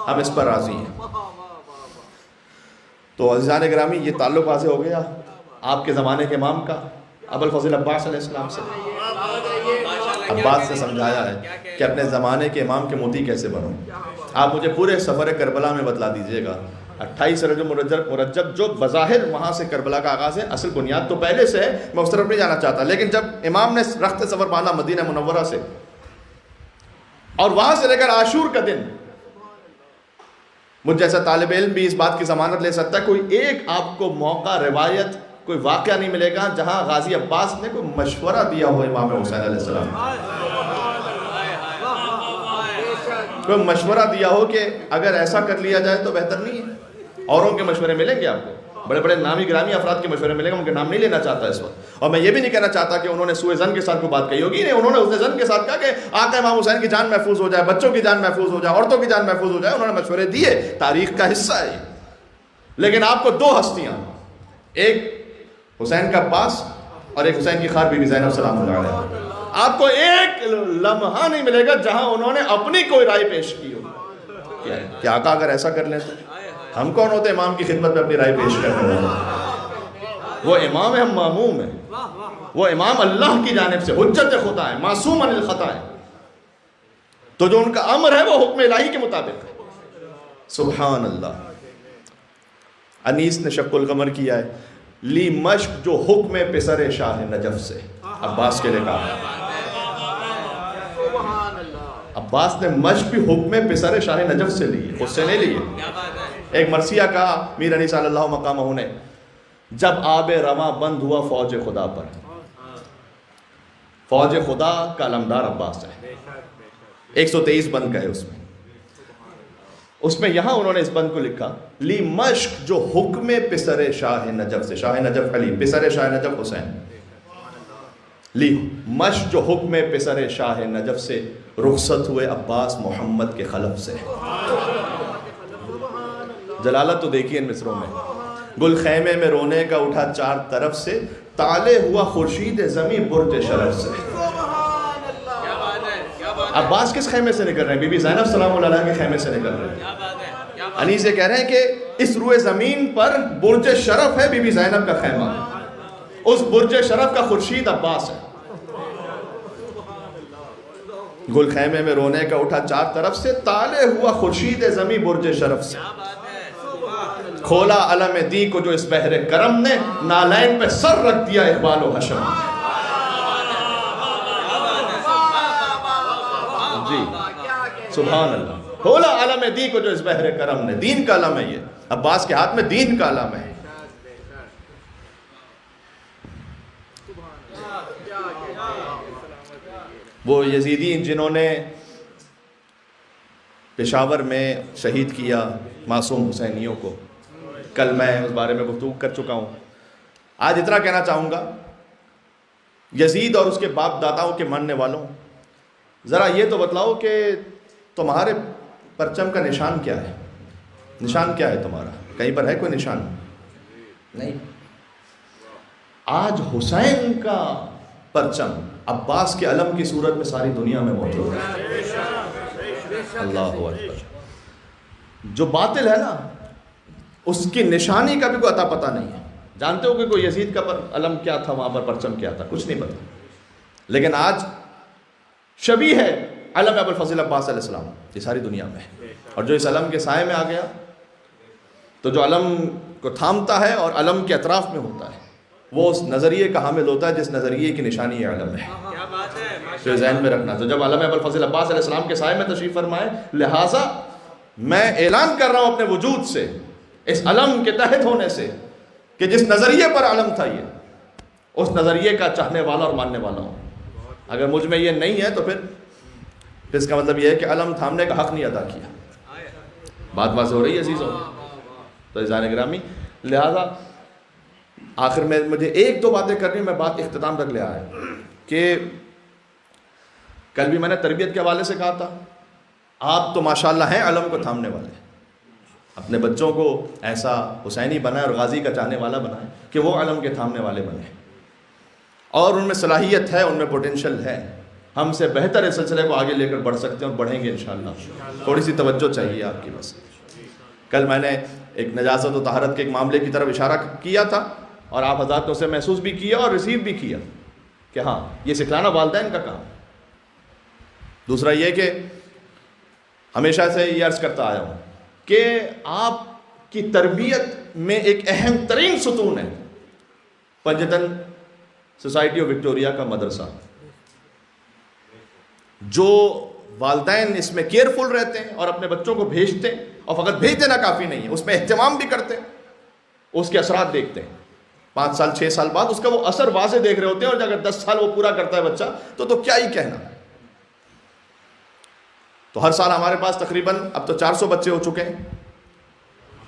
ہم اس پر راضی ہیں۔ تو عزیزان گرامی یہ تعلق واضح ہو گیا آپ کے زمانے کے امام کا ابو الفضل عباس علیہ السلام سے. عباس سے سمجھایا ہے کہ اپنے زمانے کے امام کے موتی کیسے بنو. آپ مجھے پورے سفر کربلا میں بتلا دیجئے گا. 28 رجب مرجب جو بظاہر وہاں سے کربلا کا آغاز ہے، اصل بنیاد تو پہلے سے ہے، میں اس طرف نہیں جانا چاہتا، لیکن جب امام نے رخت سفر باندھا مدینہ منورہ سے اور وہاں سے لے کر عاشور کا دن، مجھ جیسا طالب علم بھی اس بات کی ضمانت لے سکتا ہے، کوئی ایک آپ کو موقع، روایت، کوئی واقعہ نہیں ملے گا جہاں غازی عباس نے کوئی مشورہ دیا ہو امام حسین علیہ السلام، کوئی مشورہ دیا ہو کہ اگر ایسا کر لیا جائے تو بہتر نہیں ہے. اوروں کے مشورے ملیں گے آپ کو، بڑے بڑے نامی گرامی افراد کے مشورے ملیں گے، ان کے نام نہیں لینا چاہتا اس وقت. اور میں یہ بھی نہیں کہنا چاہتا کہ انہوں نے سوء ظن کے ساتھ کوئی بات کہی ہوگی، نہیں، انہوں نے اس ظن کے ساتھ کہا کہ آقا امام حسین کی جان محفوظ ہو جائے، بچوں کی جان محفوظ ہو جائے، عورتوں کی جان محفوظ ہو جائے. انہوں نے مشورے دیے، تاریخ کا حصہ ہے. لیکن آپ کو دو ہستیاں، ایک حسین کا عباس اور ایک حسین کی خار بی بی زینب سلام اللہ علیہ، آپ کو ایک لمحہ نہیں ملے گا جہاں انہوں نے اپنی کوئی رائے پیش کی ہو کہ آقا اگر ایسا کر لیں تو ہم کون ہوتے امام کی خدمت میں اپنی رائے پیش کرنے والے. وہ امام ہے، ہم معموم ہیں. وہ امام اللہ کی جانب سے حجت خدا ہے، معصوم عن الخطا ہے. تو جو ان کا امر ہے وہ حکم الہی کے مطابق ہے. سبحان اللہ. انیس نے شق القمر کیا ہے، لی مشق جو حکم پسر شاہ نجف سے، عباس کے لئے کہا. عباس نے مشق بھی حکم پسر شاہ نجف سے لی، خود سے نہیں لی. ایک مرثیہ کہا میر علی صلی اللہ مقامہ نے، جب آب رواں بند ہوا فوج خدا پر، فوج خدا کا علمدار عباس ہے. 123 بند کا ہے اس میں یہاں انہوں نے اس بند کو لکھا، لی مشق جو حکم پسر شاہ نجف سے، شاہ نجف علی، پسر شاہ نجف حسین، لی مشق جو حکم پسر شاہ نجف سے، رخصت ہوئے عباس محمد کے خلف سے. جلالت تو دیکھیے ان مصروں میں، گل خیمے میں رونے کا اٹھا چار طرف سے، تالے ہوا خورشید زمیں برج شرف سے. عباس کس خیمے سے نکل رہے ہیں؟ بی بی زینب سلام اللہ علیہ کے خیمے سے نکل رہے ہیں. انیس سے کہہ رہے ہیں کہ اس روئے زمین پر برج شرف ہے بی بی زینب کا خیمہ، اس برج شرف کا خورشید عباس ہے. گل خیمے میں رونے کا اٹھا چار طرف سے، تالے ہوا خورشید زمیں برج شرف سے. کھولا علم دین کو جو اس بحر کرم نے، نالین پہ سر رکھ دیا اقبال و حشم. جی سبحان اللہ. کھولا علم دین کو جو اس بحر کرم نے، دین کا علم ہے یہ، عباس کے ہاتھ میں دین کا علم ہے. وہ یزیدی جنہوں نے پشاور میں شہید کیا معصوم حسینیوں کو، کل میں اس بارے میں گفتگو کر چکا ہوں. آج اتنا کہنا چاہوں گا، یزید اور اس کے باپ داداؤں کے ماننے والوں، ذرا یہ تو بتلاؤ کہ تمہارے پرچم کا نشان کیا ہے؟ نشان کیا ہے تمہارا؟ کہیں پر ہے کوئی نشان؟ نہیں. آج حسین کا پرچم عباس کے علم کی صورت میں ساری دنیا میں موجود ہے. اللہ اکبر. جو باطل ہے نا، اس کی نشانی کا بھی کوئی عطا پتہ نہیں ہے. جانتے ہو کہ کوئی یزید کا علم کیا تھا، وہاں پر پرچم کیا تھا؟ کچھ نہیں پتا. لیکن آج شبیہ ہے علم ابو الفضل عباس علیہ السلام یہ ساری دنیا میں ہے. اور جو اس علم کے سائے میں آ گیا، تو جو علم کو تھامتا ہے اور علم کے اطراف میں ہوتا ہے، وہ اس نظریے کا حامل ہوتا ہے جس نظریے کی نشانی یہ علم ہے. تو ذہن میں رکھنا. تو جب علم ابو الفضل عباس علیہ السلام کے سائے میں تشریف فرمائے، لہٰذا میں اعلان کر رہا ہوں اپنے وجود سے، اس علم کے تحت ہونے سے، کہ جس نظریے پر علم تھا یہ، اس نظریے کا چاہنے والا اور ماننے والا ہوں. اگر مجھ میں یہ نہیں ہے تو پھر اس کا مطلب یہ ہے کہ علم تھامنے کا حق نہیں ادا کیا. بات واضح ہو رہی ہے عزیزوں؟ تو عزیزان گرامی، لہٰذا آخر میں مجھے ایک دو باتیں کرنی، میں بات اختتام تک لے آیا کہ کل بھی میں نے تربیت کے حوالے سے کہا تھا، آپ تو ماشاءاللہ ہیں علم کو تھامنے والے. اپنے بچوں کو ایسا حسینی بنائیں اور غازی کا چاہنے والا بنائیں کہ وہ علم کے تھامنے والے بنیں. اور ان میں صلاحیت ہے، ان میں پوٹینشل ہے. ہم سے بہتر اس سلسلے کو آگے لے کر بڑھ سکتے ہیں اور بڑھیں گے انشاءاللہ. تھوڑی سی توجہ چاہیے آپ کی بس. کل میں نے ایک نجاست و طہارت کے ایک معاملے کی طرف اشارہ کیا تھا، اور آپ حضرات نے اسے محسوس بھی کیا اور ریسیو بھی کیا کہ ہاں یہ سکھلانا والدین کا کام۔ دوسرا یہ کہ ہمیشہ سے یہ عرض کرتا آیا ہوں کہ آپ کی تربیت میں ایک اہم ترین ستون ہے پنجتن سوسائٹی آف وکٹوریا کا مدرسہ۔ جو والدین اس میں کیئرفل رہتے ہیں اور اپنے بچوں کو بھیجتے ہیں، اور فقط بھیج دینا کافی نہیں ہے، اس میں اہتمام بھی کرتے ہیں، اس کے اثرات دیکھتے ہیں 5 سال 6 سال بعد اس کا وہ اثر واضح دیکھ رہے ہوتے ہیں، اور اگر 10 سال وہ پورا کرتا ہے بچہ تو کیا ہی کہنا۔ تو ہر سال ہمارے پاس تقریباً اب تو 400 بچے ہو چکے ہیں،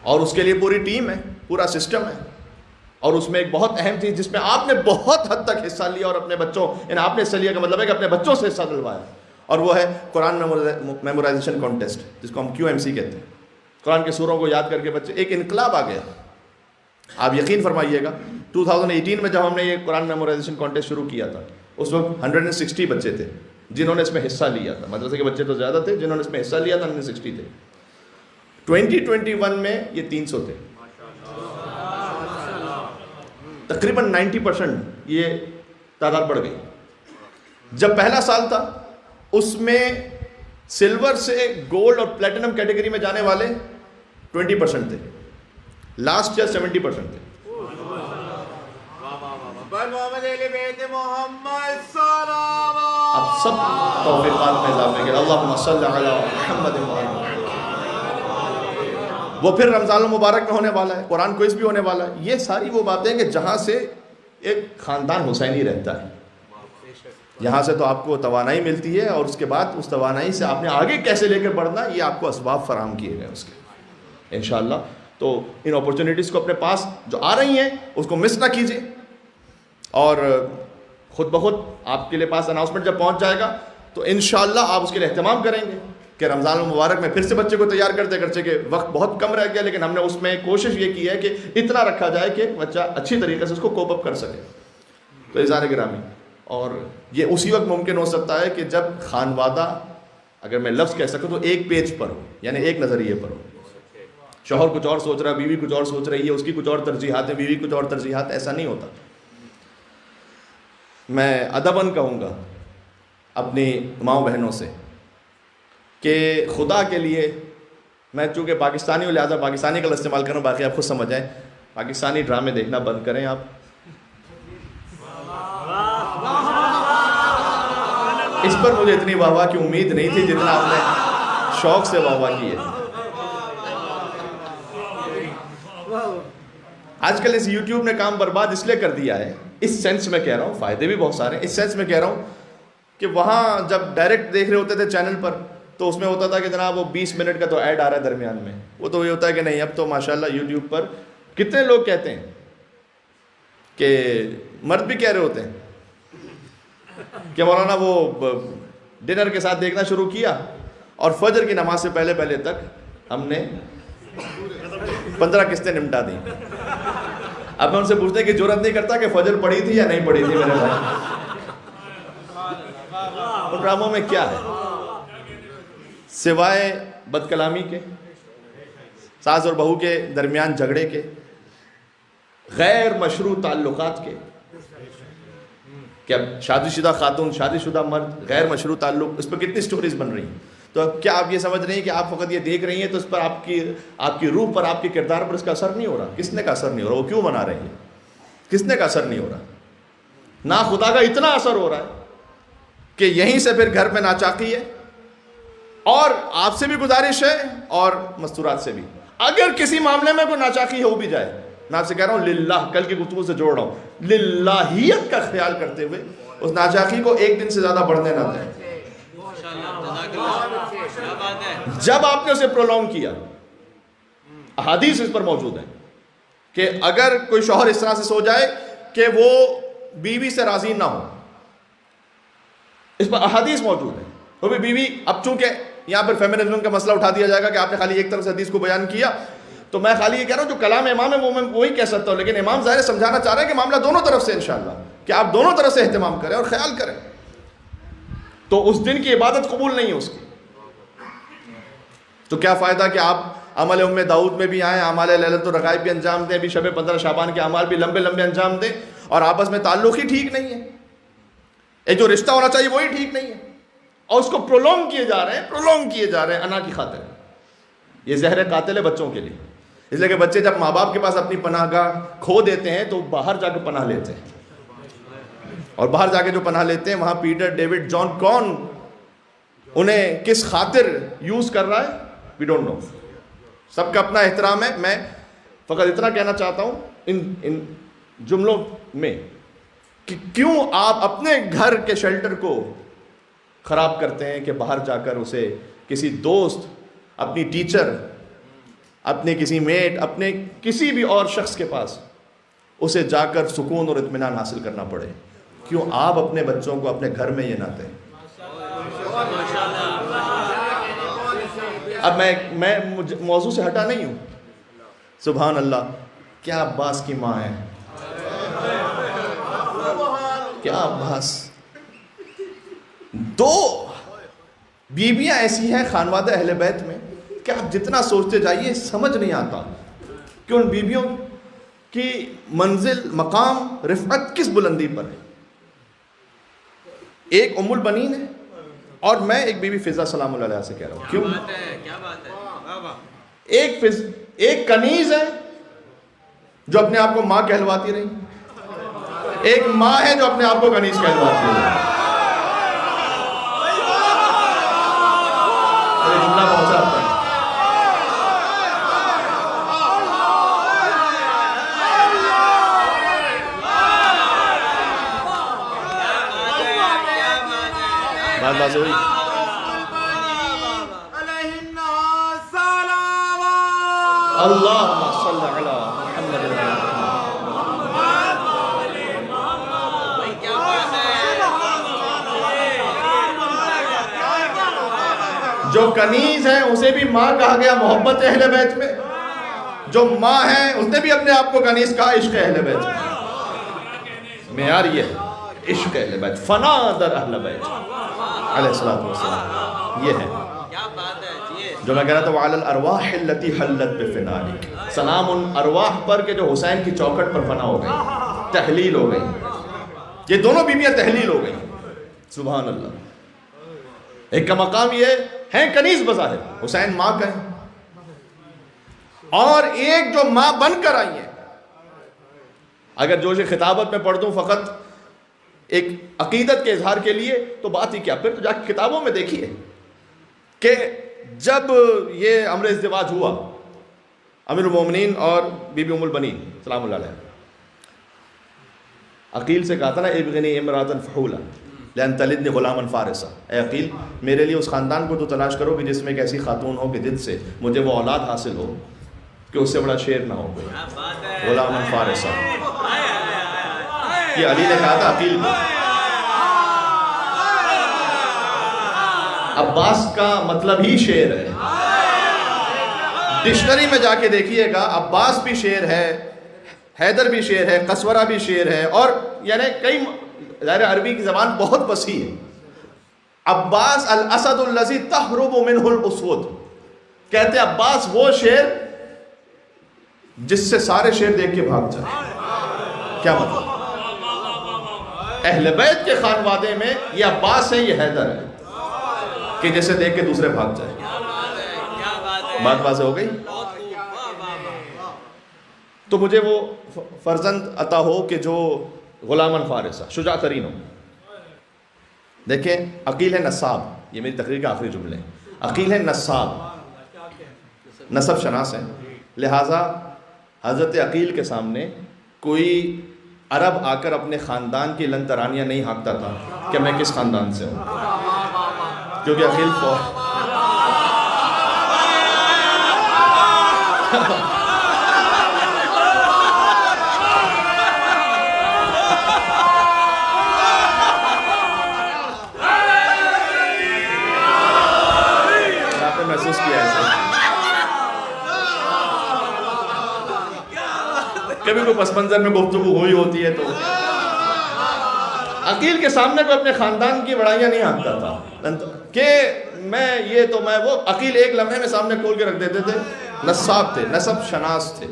اور اس کے لیے پوری ٹیم ہے، پورا سسٹم ہے، اور اس میں ایک بہت اہم چیز جس میں آپ نے بہت حد تک حصہ لیا، اور اپنے بچوں، یعنی آپ نے حصہ لیا کا مطلب ہے کہ اپنے بچوں سے حصہ دلوایا، اور وہ ہے قرآن میمورائزیشن کانٹیسٹ، جس کو ہم QMC کہتے ہیں۔ قرآن کے سوروں کو یاد کر کے بچے، ایک انقلاب آ گیا۔ آپ یقین فرمائیے گا 2018 میں جب ہم نے یہ قرآن میمورائزیشن کانٹیسٹ شروع کیا تھا، اس وقت 160 بچے تھے جنہوں نے اس میں حصہ لیا تھا۔ مدرسے کے بچے تو زیادہ تھے، جنہوں نے اس میں حصہ لیا تھا 160 تھے۔ 2021 میں یہ 300 تھے، تقریباً 90% یہ تعداد بڑھ گئی۔ جب پہلا سال تھا اس میں سلور سے گولڈ اور پلیٹینم کیٹیگری میں جانے والے 20% تھے، لاسٹ ایئر 70% تھے۔ اب سب توفیقات میں اضافے کے اللہم صلی علی محمد و آل محمد۔ وہ پھر رمضان المبارک میں ہونے والا ہے، قرآن کوئز بھی ہونے والا ہے۔ یہ ساری وہ باتیں کہ جہاں سے ایک خاندان حسینی رہتا ہے، یہاں سے تو آپ کو توانائی ملتی ہے، اور اس کے بعد اس توانائی سے آپ نے آگے کیسے لے کر بڑھنا، یہ آپ کو اسباب فراہم کیے گئے اس کے انشاءاللہ۔ تو ان اپورچونیٹیز کو اپنے پاس جو آ رہی ہیں اس کو مس نہ کیجیے، اور خود بخود آپ کے لیے پاس اناؤنسمنٹ جب پہنچ جائے گا تو انشاءاللہ آپ اس کے لیے اہتمام کریں گے کہ رمضان المبارک میں پھر سے بچے کو تیار کرتے کرتے کہ وقت بہت کم رہ گیا، لیکن ہم نے اس میں کوشش یہ کی ہے کہ اتنا رکھا جائے کہ بچہ اچھی طریقے سے اس کو کوپ اپ کر سکے۔ تو عزیزان گرامی، اور یہ اسی وقت ممکن ہو سکتا ہے کہ جب خانوادہ، اگر میں لفظ کہہ سکوں تو ایک پیج پر ہو، یعنی ایک نظریے پر ہو۔ شوہر کچھ اور سوچ رہا ہے، بیوی کچھ اور سوچ رہی ہے، اس کی کچھ اور ترجیحات ہیں، بیوی کچھ اور ترجیحات، ایسا نہیں ہوتا۔ میں ادباً کہوں گا اپنی ماؤں بہنوں سے کہ خدا کے لیے، میں چونکہ پاکستانی ہوں لہٰذا پاکستانی کا استعمال کروں، باقی آپ خود سمجھ جائیں، پاکستانی ڈرامے دیکھنا بند کریں آپ۔ اس پر مجھے اتنی واہ واہ کی امید نہیں تھی جتنا آپ نے شوق سے واہ واہ کی ہے۔ آج کل اس یوٹیوب نے کام برباد اس لیے کر دیا ہے، اس سینس میں کہہ رہا ہوں، فائدے بھی بہت سارے ہیں، اس سینس میں کہہ رہا ہوں کہ وہاں جب ڈائریکٹ دیکھ رہے ہوتے تھے چینل پر تو اس میں ہوتا تھا کہ جناب وہ 20 منٹ کا تو ایڈ آ رہا ہے درمیان میں، وہ تو یہ ہوتا ہے کہ نہیں اب تو ماشاءاللہ یوٹیوب پر کتنے لوگ کہتے ہیں کہ مرد بھی کہہ رہے ہوتے ہیں کہ مولانا وہ ڈنر کے ساتھ دیکھنا شروع کیا اور فجر کی نماز سے پہلے پہلے تک ہم نے 15 قسطیں نمٹا دیں۔ اب میں ان سے پوچھتے ہیں کہ جرات نہیں کرتا کہ فجر پڑھی تھی یا نہیں پڑھی تھی میرے بھائی؟ ان ڈراموں میں کیا ہے سوائے بد کلامی کے، ساس اور بہو کے درمیان جھگڑے کے، غیر مشروع تعلقات کے، کہ اب شادی شدہ خاتون، شادی شدہ مرد، غیر مشروع تعلق، اس پہ کتنی سٹوریز بن رہی ہیں۔ تو اب کیا آپ یہ سمجھ رہی ہیں کہ آپ فقط یہ دیکھ رہی ہیں تو اس پر آپ کی روح پر، آپ کے کردار پر اس کا اثر نہیں ہو رہا؟ کس نے کا اثر نہیں ہو رہا؟ وہ کیوں بنا رہی ہے؟ کس نے کا اثر نہیں ہو رہا؟ نا خدا کا اتنا اثر ہو رہا ہے کہ یہیں سے پھر گھر میں ناچاقی ہے۔ اور آپ سے بھی گزارش ہے اور مستورات سے بھی، اگر کسی معاملے میں کوئی ناچاقی ہو بھی جائے، میں آپ سے کہہ رہا ہوں للہ، کل کی گفتگو سے جوڑ رہا ہوں، للہیت کا خیال کرتے ہوئے اس ناچاقی کو ایک دن سے زیادہ بڑھنے نہ دیں۔ جب آپ نے اسے پرولونگ کیا، احادیث اس پر موجود ہیں کہ اگر کوئی شوہر اس طرح سے سو جائے کہ وہ بیوی سے راضی نہ ہو، اس پر احادیث موجود ہیں، وہ بھی بیوی، اب چونکہ یہاں پر فیمنزم کا مسئلہ اٹھا دیا جائے گا کہ آپ نے خالی ایک طرف سے حدیث کو بیان کیا، تو میں خالی یہ کہہ رہا ہوں جو کلام امام ہے وہ میں وہی کہہ سکتا ہوں، لیکن امام ظاہر سمجھانا چاہ رہے ہیں کہ معاملہ دونوں طرف سے انشاءاللہ، کہ آپ دونوں طرف سے اہتمام کریں اور خیال کریں، تو اس دن کی عبادت قبول نہیں ہے اس کی۔ تو کیا فائدہ کہ آپ عمل ام داؤد میں بھی آئیں، اعمال لیلۃ الرغائب بھی انجام دیں، ابھی شب 15 شعبان کے اعمال بھی لمبے لمبے انجام دیں، اور آپس میں تعلق ہی ٹھیک نہیں ہے، ایک جو رشتہ ہونا چاہیے وہی ٹھیک نہیں ہے، اور اس کو پرولونگ کیے جا رہے ہیں انا کی خاطر. یہ زہر قاتل ہے بچوں کے لیے، اس لیے کہ بچے جب ماں باپ کے پاس اپنی پناہ گاہ کھو دیتے ہیں تو باہر جا کے پناہ لیتے ہیں، اور باہر جا کے جو پناہ لیتے ہیں وہاں پیٹر ڈیوڈ جان کون انہیں کس خاطر یوز کر رہا ہے وی ڈونٹ نو. سب کا اپنا احترام ہے. میں فقط اتنا کہنا چاہتا ہوں ان جملوں میں کہ کیوں آپ اپنے گھر کے شیلٹر کو خراب کرتے ہیں کہ باہر جا کر اسے کسی دوست، اپنی ٹیچر، اپنے کسی میٹ، اپنے کسی بھی اور شخص کے پاس اسے جا کر سکون اور اطمینان حاصل کرنا پڑے. کیوں آپ اپنے بچوں کو اپنے گھر میں یہ نہ دیں؟ اب میں موضوع سے ہٹا نہیں ہوں. سبحان اللہ، کیا عباس کی ماں ہے، کیا عباس. 2 بیویاں ایسی ہیں خانوادہ اہل بیت میں کہ آپ جتنا سوچتے جائیے سمجھ نہیں آتا کہ ان بیویوں کی منزل، مقام، رفعت کس بلندی پر ہے. ایک ام البنین ہے، اور میں ایک بی بی فضا سلام اللہ علیہ سے کہہ رہا ہوں. کیوں؟ کیا بات ہے. ایک کنیز ہے جو اپنے آپ کو ماں کہلواتی رہی، ایک ماں ہے جو اپنے آپ کو کنیز کہلواتی رہی. جملہ پہنچا آپ تک. بات ہوئی. اللہم صل علی محمد. جو کنیز ہے اسے بھی ماں کہا گیا محبت اہل بیت میں، جو ماں ہے اس نے بھی اپنے آپ کو کنیز کہا عشق اہل بیت میں. معیار یہ ہے عشق اہل بیت، فنا در اہل بیت علیہ السلام. یہ ہے جو میں کہہ رہا تھا وعلی الارواح التي حلت بفنائک. سلام ان ارواح پر کہ جو حسین کی چوکھٹ پر فنا ہو گئی، تحلیل ہو گئی. یہ دونوں بیویاں تحلیل ہو گئی. سبحان اللہ. ایک کا مقام یہ ہے کنیز بظاہر، حسین ماں کا ہے، اور ایک جو ماں بن کر آئی ہے. اگر جوش خطابت میں پڑھ دوں فقط ایک عقیدت کے اظہار کے لیے تو بات ہی کیا، پھر تو جا کے کتابوں میں دیکھیے کہ جب یہ امر ازدواج ہوا امیر المومنین اور بی بی ام البنین سلام اللہ علیہ، عقیل سے کہا تھا نا ابغنی امراۃ فحولا لأن تلدنی غلاما فارسا. اے عقیل میرے لیے اس خاندان کو تو تلاش کرو کہ جس میں ایک ایسی خاتون ہو کہ جن سے مجھے وہ اولاد حاصل ہو کہ اس سے بڑا شیر نہ ہو. غلاما فارسا یہ علی نے کہا تھا عقیل کو. عباس کا مطلب ہی شیر ہے. ڈکشنری میں جا کے دیکھیے گا عباس بھی شیر ہے، حیدر بھی شیر ہے، قسورہ بھی شیر ہے، اور یعنی کئی ظاہر عربی کی زبان بہت وسیع ہے. عباس الاسد الذی تہرب منہ الاسود، کہتے ہیں عباس وہ شیر جس سے سارے شیر دیکھ کے بھاگ جائے. کیا مطلب؟ اہل بیت کے خانوادے میں یہ عباس ہے، یہ حیدر ہے کہ جسے دیکھ کے دوسرے بھاگ جائے. بات واضح ہو گئی. تو مجھے وہ فرزند عطا ہو کہ جو غلاما فارسا، شجاع ترین ہو. دیکھیں عقیل ہے نصاب، یہ میری تقریر کا آخری جملے. عقیل ہے نصاب، نسب شناس ہے، لہٰذا حضرت عقیل کے سامنے کوئی عرب آ کر اپنے خاندان کی لن ترانیاں نہیں ہانکتا تھا کہ میں کس خاندان سے ہوں، کیونکہ عقیل کو آپ نے محسوس کیا ایسے کبھی کوئی پس منظر میں گفتگو ہوئی ہوتی ہے تو عقیل کے سامنے کوئی اپنے خاندان کی بڑائیاں نہیں ہانکتا تھا کہ میں یہ تو میں وہ. عقیل ایک لمحے میں سامنے کھول کے رکھ دیتے تھے نصاب تھے، نسب شناس تھے.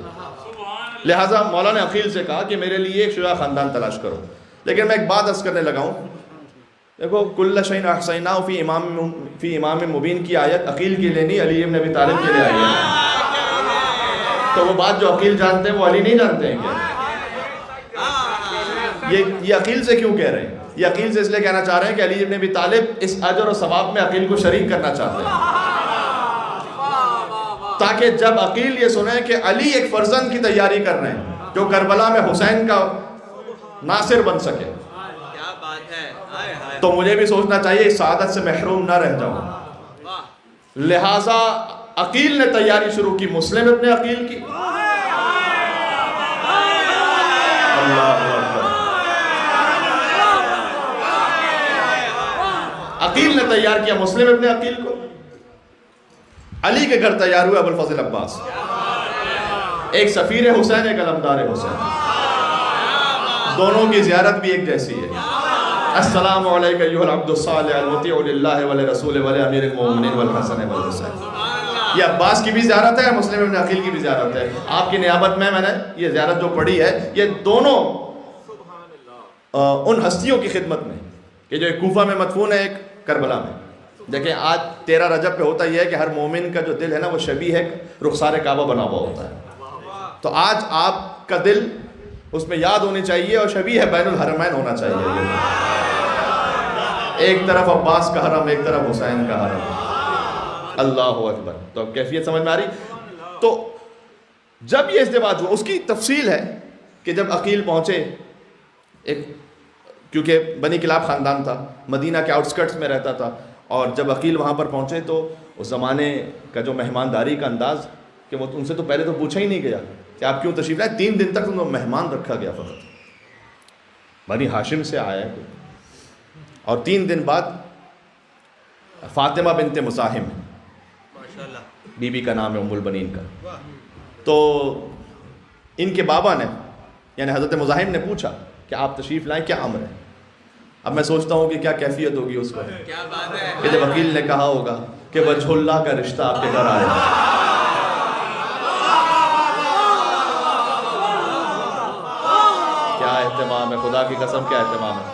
لہٰذا مولانا عقیل سے کہا کہ میرے لیے ایک شجاع خاندان تلاش کرو. لیکن میں ایک بات عرض کرنے لگا ہوں، دیکھو کل شیء احصیناہ فی امام مبین کی آیت عقیل کے لیے نہیں، علی ابن ابی طالب کے لیے آئی ہے. تو وہ بات جو عقیل جانتے ہیں وہ علی نہیں جانتے ہیں کیا؟ یہ عقیل سے کیوں کہہ رہے ہیں؟ یہ عقیل سے اس لیے کہنا چاہ رہے ہیں کہ علی ابن ابی طالب اس اجر و ثواب میں عقیل کو شریک کرنا چاہتے ہیں، تاکہ جب عقیل یہ سنیں کہ علی ایک فرزند کی تیاری کر رہے ہیں جو کربلا میں حسین کا ناصر بن سکے، کیا بات ہے، تو مجھے بھی سوچنا چاہیے اس سعادت سے محروم نہ رہ جاؤں. لہٰذا عقیل نے تیاری شروع کی، مسلم ابن عقیل کی. اللہ اکبر. عقیل نے تیار کیا مسلم ابن عقیل کو، علی کے گھر تیار ہوئے ابوالفضل عباس، ایک سفیر حسین ایک علمدار حسین، دونوں کی زیارت بھی ایک جیسی ہے. السلام علیکم ایھا العبد الصالح المطیع للہ ولرسولہ ولامیر المؤمنین والحسن والحسین. یہ عباس کی بھی زیارت ہے، مسلم ابن عقیل کی بھی زیارت ہے. آپ کی نیابت میں نے یہ زیارت جو پڑھی ہے، یہ دونوں ان ہستیوں کی خدمت میں کہ جو ایک کوفہ میں مدفون ہے، ایک کربلا میں. دیکھیں آج 13 رجب پہ ہوتا یہ ہے کہ ہر مومن کا جو دل ہے نا وہ شبیہ ہے رخسار کعبہ بنا ہوا ہوتا ہے. تو آج آپ کا دل اس میں یاد ہونی چاہیے اور شبیہ ہے بین الحرمین ہونا چاہیے. ایک طرف عباس کا حرم، ایک طرف حسین کا حرم. اللہ اکبر. تو اب کیفیت سمجھ میں آ رہی. تو جب یہ ازدواج ہوا، اس کی تفصیل ہے کہ جب عقیل پہنچے، ایک کیونکہ بنی کلاب خاندان تھا، مدینہ کے آؤٹسکرٹس میں رہتا تھا، اور جب عقیل وہاں پر پہنچے تو اس زمانے کا جو مہمانداری کا انداز کہ وہ ان سے تو پہلے تو پوچھا ہی نہیں گیا کہ آپ کیوں تشریف لائے. 3 دن تک ان کو مہمان رکھا گیا، فقط بنی ہاشم سے آیا ہے. اور 3 دن بعد فاطمہ بنت مزاحم، بی بی کا نام ہے ام البنین کا، تو ان کے بابا نے یعنی حضرت مزاحم نے پوچھا کہ آپ تشریف لائیں، کیا امر ہے. اب میں سوچتا ہوں کہ کیا کیفیت ہوگی اس وقت کہ جب عقیل نے کہا ہوگا کہ وجہ اللہ کا رشتہ آپ کے گھر آیا. کیا اہتمام ہے، خدا کی قسم کیا اہتمام ہے.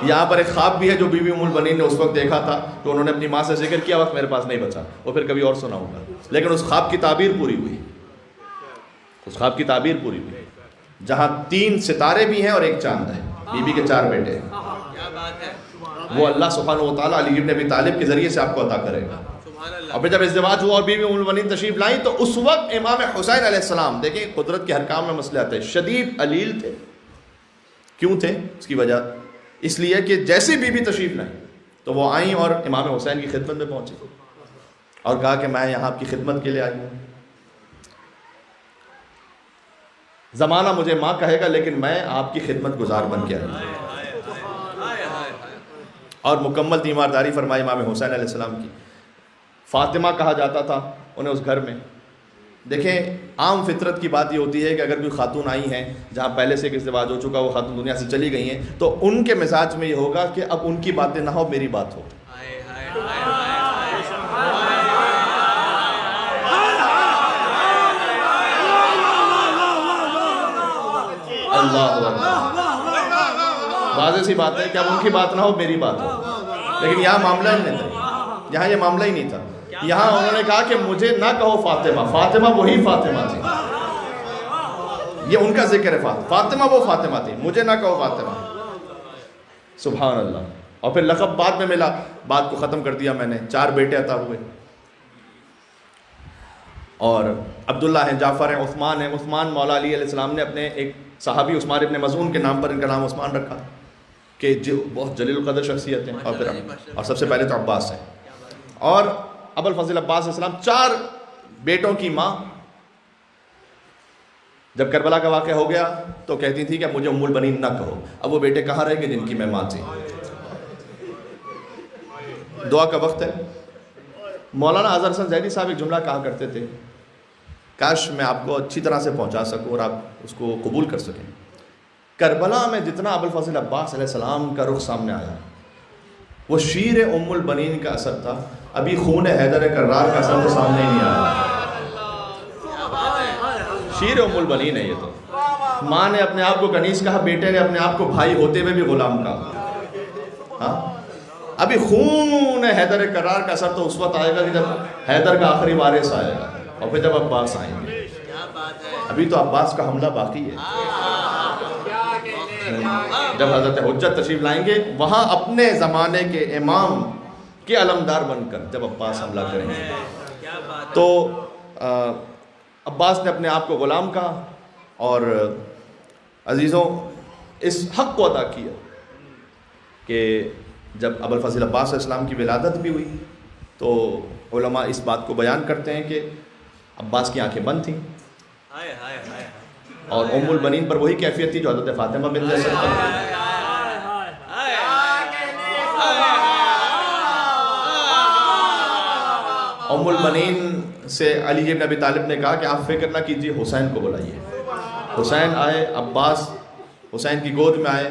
یہاں پر ایک خواب بھی ہے جو بی بی ام البنین نے اس وقت دیکھا تھا، تو انہوں نے اپنی ماں سے ذکر کیا، وقت میرے پاس نہیں بچا، وہ پھر کبھی اور سناؤں گا. لیکن اس خواب کی تعبیر پوری ہوئی، اس خواب کی تعبیر پوری ہوئی، جہاں 3 ستارے بھی ہیں اور ایک چاند ہے. بی بی کے 4 بیٹے ہیں، وہ اللہ سبحانہ و تعالیٰ علی ابن ابی طالب کے ذریعے سے آپ کو عطا کرے گا. اور پھر جب ازدواج ہوا اور بی بی ام البنین تشریف لائیں تو اس وقت امام حسین علیہ السلام، دیکھیں قدرت کے ہر کام میں مسئلے آتے ہیں، شدید علیل تھے. کیوں تھے؟ اس کی وجہ اس لیے کہ جیسے بی بی تشریف لائیں تو وہ آئیں اور امام حسین کی خدمت میں پہنچی اور کہا کہ میں یہاں آپ کی خدمت کے لیے آئی ہوں. زمانہ مجھے ماں کہے گا لیکن میں آپ کی خدمت گزار بن کے آئی ہوں. اور مکمل تیمارداری فرمائی امام حسین علیہ السلام کی. فاطمہ کہا جاتا تھا انہیں اس گھر میں. دیکھیں عام فطرت کی بات یہ ہوتی ہے کہ اگر کوئی خاتون آئی ہیں جہاں پہلے سے ایک ازدواج ہو چکا، وہ خاتون دنیا سے چلی گئی ہیں، تو ان کے مزاج میں یہ ہوگا کہ اب ان کی باتیں نہ ہو، میری بات ہو. اللہ واضح سی بات ہے کہ اب ان کی بات نہ ہو، میری بات ہو. لیکن یہاں معاملہ ہی نہیں تھا، یہاں یہ معاملہ ہی نہیں تھا. یہاں انہوں نے کہا کہ مجھے نہ کہو فاطمہ، فاطمہ وہی فاطمہ تھی. یہ ان کا ذکر ہے، فاطمہ وہ فاطمہ تھی، مجھے نہ کہو فاطمہ. سبحان اللہ. اور پھر لقب بعد میں ملا، بات کو ختم کر دیا میں نے. 4 بیٹے عطا ہوئے، اور عبداللہ ہیں، جعفر ہیں، عثمان ہیں. عثمان مولا علی علیہ السلام نے اپنے ایک صحابی عثمان ابن مظعون کے نام پر ان کا نام عثمان رکھا کہ جو بہت جلیل القدر شخصیت ہیں. اور سب سے پہلے تو عباس ہیں. اور ابوالفضل عباس علیہ السلام 4 بیٹوں کی ماں. جب کربلا کا واقعہ ہو گیا تو کہتی تھی کہ مجھے ام البنین نہ کہو. اب وہ بیٹے کہاں رہ گئے جن کی میں ماں تھی. دعا کا وقت ہے. مولانا اظہر حسن زیدی صاحب ایک جملہ کہا کرتے تھے، کاش میں آپ کو اچھی طرح سے پہنچا سکوں اور آپ اس کو قبول کر سکیں. کربلا میں جتنا ابوالفضل عباس علیہ السلام کا رخ سامنے آیا وہ شیر ام البنین کا اثر تھا. ابھی خون حیدر کرار کا اثر تو سامنے ہی نہیں آیا. شیر ام البنین ہے یہ تو. ماں نے اپنے آپ کو کنیز کہا, بیٹے نے اپنے آپ کو بھائی ہوتے ہوئے بھی غلام کہا. ہاں ابھی خون حیدر کرار کا اثر تو اس وقت آئے گا کہ جب حیدر کا آخری وارث آئے گا, اور پھر جب عباس آئیں گے. ابھی تو عباس کا حملہ باقی ہے. جب حضرت حجت تشریف لائیں گے وہاں اپنے زمانے کے امام کے علمدار بن کر جب عباس حملہ کریں گے تو عباس نے اپنے آپ کو غلام کہا. اور عزیزوں اس حق کو ادا کیا کہ جب ابوالفضل عباس علیہ السلام کی ولادت بھی ہوئی تو علماء اس بات کو بیان کرتے ہیں کہ عباس کی آنکھیں بند تھیں, اور ام البنین پر وہی کیفیت تھی جو حضرت فاطمہ بنت اسد پر تھی. ام البنین سے علی بن ابی طالب نے کہا کہ آپ فکر نہ کیجیے, حسین کو بلائیے. حسین آئے, عباس حسین کی گود میں آئے.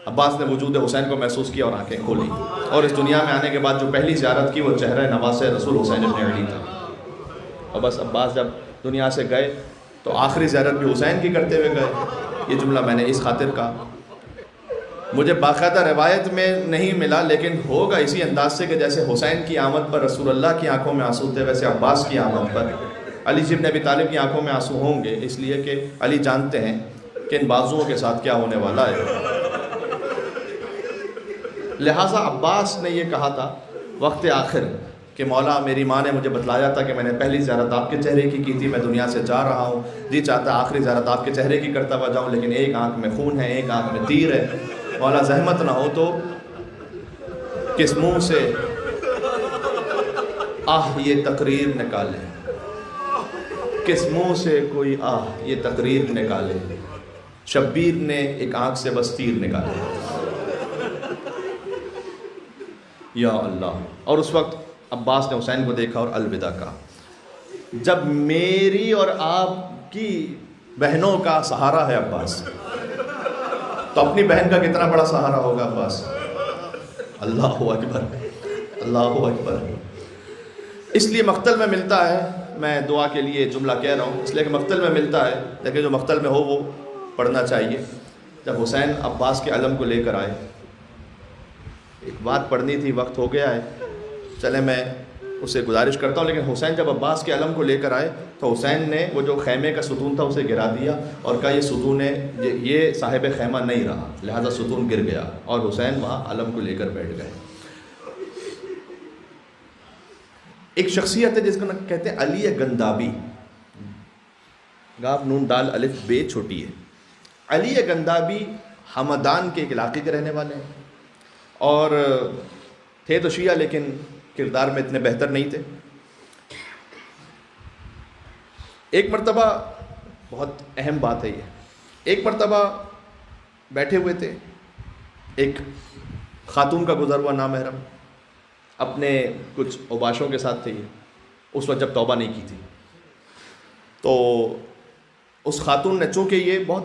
عباس نے وجود حسین کو محسوس کیا اور آنکھیں کھولی, اور اس دنیا میں آنے کے بعد جو پہلی زیارت کی وہ چہرہ نواز رسول حسین ابن علی تھا. اور بس عباس جب دنیا سے گئے تو آخری زیارت بھی حسین کی کرتے ہوئے گئے. یہ جملہ میں نے اس خاطر کہا, مجھے باقاعدہ روایت میں نہیں ملا, لیکن ہوگا اسی انداز سے کہ جیسے حسین کی آمد پر رسول اللہ کی آنکھوں میں آنسو تھے, ویسے عباس کی آمد پر علی بن ابی طالب کی آنکھوں میں آنسو ہوں گے, اس لیے کہ علی جانتے ہیں کہ ان بازوؤں کے ساتھ کیا ہونے والا ہے. لہٰذا عباس نے یہ کہا تھا وقت آخر کہ مولا میری ماں نے مجھے بتلایا تھا کہ میں نے پہلی زیارت آپ کے چہرے کی تھی, میں دنیا سے جا رہا ہوں, جی چاہتا آخری زیارت آپ کے چہرے کی کرتا ہوا جاؤں, لیکن ایک آنکھ میں خون ہے, ایک آنکھ میں تیر ہے. مولا زحمت نہ ہو تو کس منہ سے آہ یہ تقریر نکالے, کس منہ سے کوئی آہ یہ تقریر نکالے, شبیر نے ایک آنکھ سے بس تیر نکالے. یا اللہ. اور اس وقت عباس نے حسین کو دیکھا اور الوداع کہا. جب میری اور آپ کی بہنوں کا سہارا ہے عباس, تو اپنی بہن کا کتنا بڑا سہارا ہوگا عباس. اللہ اکبر, اللہ اکبر. اس لیے مقتل میں ملتا ہے, میں دعا کے لیے جملہ کہہ رہا ہوں اس لیے کہ مقتل میں ملتا ہے, لیکن جو مقتل میں ہو وہ پڑھنا چاہیے. جب حسین عباس کے علم کو لے کر آئے, ایک بات پڑھنی تھی, وقت ہو گیا ہے, چلے میں اسے گزارش کرتا ہوں. لیکن حسین جب عباس کے علم کو لے کر آئے تو حسین نے وہ جو خیمے کا ستون تھا اسے گرا دیا اور کہا یہ ستون یہ صاحب خیمہ نہیں رہا, لہذا ستون گر گیا, اور حسین وہاں علم کو لے کر بیٹھ گئے. ایک شخصیت ہے جس کو کہتے ہیں علی گندابی, گاف نون دال الف بے چھوٹی ہے. علی گندابی ہمدان کے ایک علاقے کے رہنے والے ہیں, اور تھے تو شیعہ لیکن کردار میں اتنے بہتر نہیں تھے. ایک مرتبہ, بہت اہم بات ہے یہ, ایک مرتبہ بیٹھے ہوئے تھے, ایک خاتون کا گزر ہوا نامحرم اپنے کچھ اوباشوں کے ساتھ تھے. اس وقت جب توبہ نہیں کی تھی تو اس خاتون نے, چونکہ یہ بہت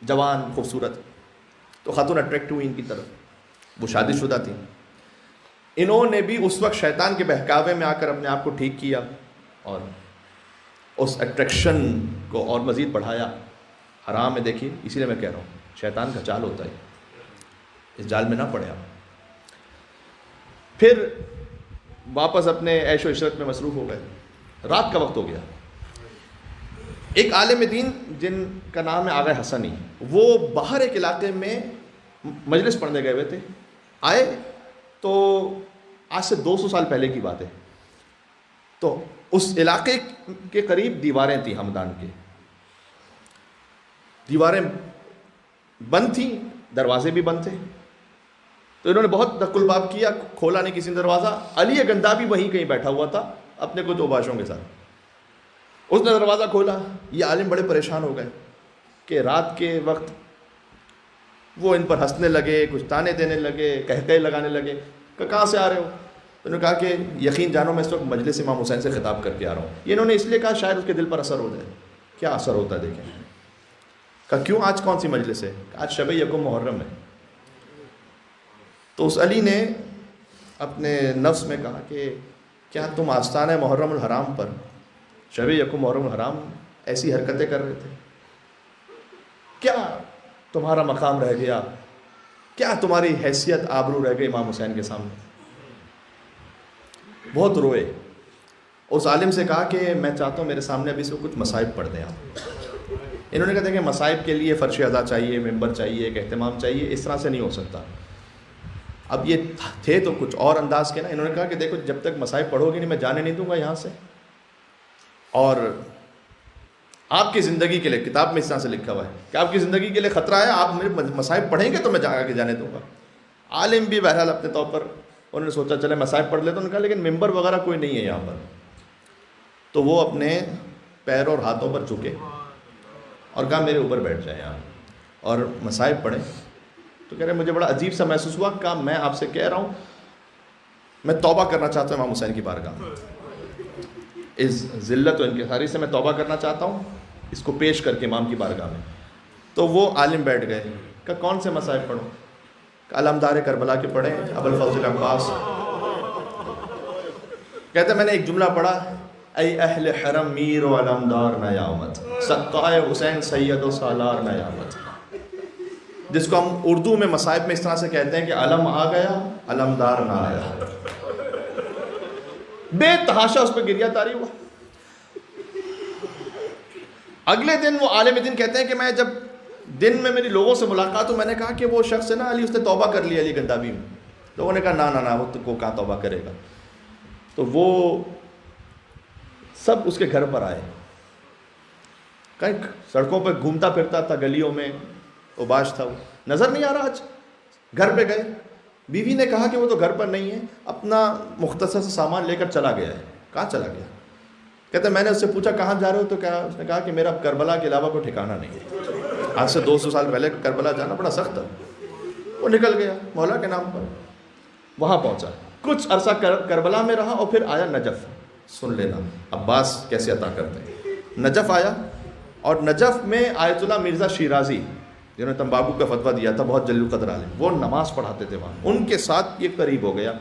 جوان خوبصورت, تو خاتون اٹریکٹ ہوئی ان کی طرف, وہ شادی شدہ تھی. انہوں نے بھی اس وقت شیطان کے بہکاوے میں آ کر اپنے آپ کو ٹھیک کیا اور اس اٹریکشن کو اور مزید بڑھایا. حرام ہے, دیکھیے, اسی لیے میں کہہ رہا ہوں شیطان کا چال ہوتا ہے, اس جال میں نہ پڑے آپ. پھر واپس اپنے عیش و عشرت میں مصروف ہو گئے. رات کا وقت ہو گیا. ایک عالم دین جن کا نام ہے آغا حسنی, وہ باہر ایک علاقے میں مجلس پڑھنے گئے ہوئے تھے. آئے تو آج سے 200 سال پہلے کی بات ہے. تو اس علاقے کے قریب دیواریں تھیں ہمدان کے, دیواریں بند تھیں, دروازے بھی بند تھے. تو انہوں نے بہت دق الباب کیا, کھولا نہیں کسی نے دروازہ. علی گندابی وہیں کہیں بیٹھا ہوا تھا اپنے کچھ اوباشوں کے ساتھ. اس نے دروازہ کھولا. یہ عالم بڑے پریشان ہو گئے کہ رات کے وقت وہ ان پر ہنسنے لگے, کچھ تانے دینے لگے, کہکہے لگانے لگے کہ کہاں سے آ رہے ہو. تو انہوں نے کہا کہ یقین جانو میں اس وقت مجلس امام حسین سے خطاب کر کے آ رہا ہوں. یہ انہوں نے اس لیے کہا شاید اس کے دل پر اثر ہو جائے. کیا اثر ہوتا ہے دیکھیں. کہا کیوں, آج کون سی مجلس ہے؟ آج شب یکم محرم ہے. تو اس علی نے اپنے نفس میں کہا کہ کیا تم آستانہ محرم الحرام پر شب یکم محرم الحرام ایسی حرکتیں کر رہے تھے؟ کیا تمہارا مقام رہ گیا؟ کیا تمہاری حیثیت آبرو رہ گئی امام حسین کے سامنے؟ بہت روئے. اس عالم سے کہا کہ میں چاہتا ہوں میرے سامنے ابھی سے کچھ مصائب پڑھ دیں آپ. انہوں نے کہا کہ مصائب کے لیے فرش ادا چاہیے، ممبر چاہیے، ایک اہتمام چاہیے، اس طرح سے نہیں ہو سکتا. اب یہ تھے تو کچھ اور انداز کے نا. انہوں نے کہا کہ دیکھو جب تک مصائب پڑھو گے نہیں میں جانے نہیں دوں گا یہاں سے، اور آپ کی زندگی کے لیے کتاب میں اس طرح سے لکھا ہوا ہے کہ آپ کی زندگی کے لیے خطرہ ہے، آپ میرے مصائب پڑھیں گے تو میں جا کے جانے دوں گا. عالم بھی بہرحال اپنے طور پر انہوں نے سوچا چلے مصائب پڑھ لے. تو انہوں نے کہا لیکن ممبر وغیرہ کوئی نہیں ہے یہاں پر. تو وہ اپنے پیر اور ہاتھوں پر جھکے اور کہا میرے اوپر بیٹھ جائیں آپ اور مصائب پڑھیں. تو کہہ رہے مجھے بڑا عجیب سا محسوس ہوا کہ میں آپ سے کہہ رہا ہوں میں توبہ کرنا چاہتا ہوں امام حسین کی بارگاہ میں، اس ذلت و انکساری سے میں توبہ کرنا چاہتا ہوں، اس کو پیش کر کے امام کی بارگاہ میں. تو وہ عالم بیٹھ گئے کہ کون سے مصائب پڑھوں؟ کہ علمدار کربلا کے پڑھیں، ابوالفضل عباس. کہتے میں نے ایک جملہ پڑھا، اے اہل حرم میر و علمدار نیامت، سقائے حسین سید و سالار نیامت، جس کو ہم اردو میں مصائب میں اس طرح سے کہتے ہیں کہ علم آ گیا علمدار نہ آیا. بے تحاشا اس پہ گریہ طاری ہوا. اگلے دن وہ عالم دین کہتے ہیں کہ میں جب دن میں میری لوگوں سے ملاقات ہو، میں نے کہا کہ وہ شخص ہے نا علی، اس نے توبہ کر لی علی گندابی میں. لوگوں نے کہا نہ وہ تو کو کہاں توبہ کرے گا. تو وہ سب اس کے گھر پر آئے. کہیں سڑکوں پہ گھومتا پھرتا تھا، گلیوں میں اوباش تھا، وہ نظر نہیں آ رہا. آج گھر پہ گئے، بیوی نے کہا کہ وہ تو گھر پر نہیں ہے، اپنا مختصر سا سامان لے کر چلا گیا ہے. کہاں چلا گیا؟ کہتے میں نے اس سے پوچھا کہاں جا رہے ہو؟ تو کیا اس نے کہا کہ میرا کربلا کے علاوہ کوئی ٹھکانہ نہیں ہے. آج سے 200 سال پہلے کربلا جانا بڑا سخت تھا. وہ نکل گیا مولا کے نام پر، وہاں پہنچا، کچھ عرصہ کربلا میں رہا اور پھر آیا نجف. سن لینا عباس کیسے عطا کرتے ہیں. نجف آیا اور نجف میں آیت اللہ مرزا شیرازی جنہوں نے تمباکو کا فتویٰ دیا تھا، بہت جلیل القدر عالم، وہ نماز پڑھاتے تھے وہاں. ان کے ساتھ یہ قریب ہو گیا.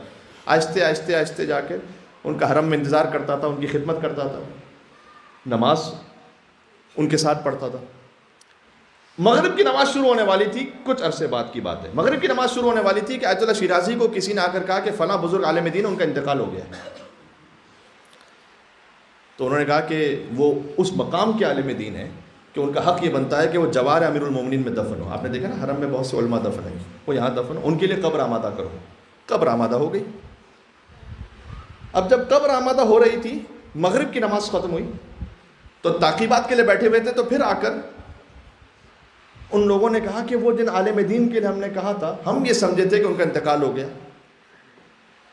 آہستہ آہستہ آہستہ جا کے ان کا حرم میں انتظار کرتا تھا، ان کی خدمت کرتا تھا، نماز ان کے ساتھ پڑھتا تھا. مغرب کی نماز شروع ہونے والی تھی، کچھ عرصے بعد کی بات ہے. مغرب کی نماز شروع ہونے والی تھی کہ آیت اللہ شیرازی کو کسی نے آ کر کہا کہ فلاں بزرگ عالم دین ان کا انتقال ہو گیا. تو انہوں نے کہا کہ وہ اس مقام کے عالم دین ہیں کہ ان کا حق یہ بنتا ہے کہ وہ جوار امیر المومنین میں دفن ہو. آپ نے دیکھا نا حرم میں بہت سے علماء دفن ہیں، وہ یہاں دفن ہو، ان کے لیے قبر آمادہ کرو. قبر آمادہ ہو گئی. اب جب قبر آمادہ ہو رہی تھی، مغرب کی نماز ختم ہوئی تو تعقیبات کے لیے بیٹھے ہوئے تھے. تو پھر آ کر ان لوگوں نے کہا کہ وہ جن عالم دین کے لیے ہم نے کہا تھا، ہم یہ سمجھے تھے کہ ان کا انتقال ہو گیا،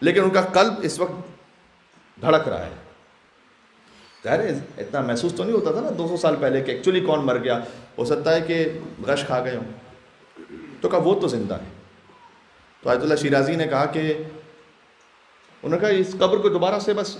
لیکن ان کا قلب اس وقت دھڑک رہا ہے. ظاہر ہے اتنا محسوس تو نہیں ہوتا تھا نا 200 سال پہلے کہ ایکچولی کون مر گیا. ہو سکتا ہے کہ غش کھا گئے ہوں. تو کہا وہ تو زندہ ہے. تو آیت اللہ شیرازی نے کہا کہ انہوں نے کہا اس قبر کو دوبارہ سے بس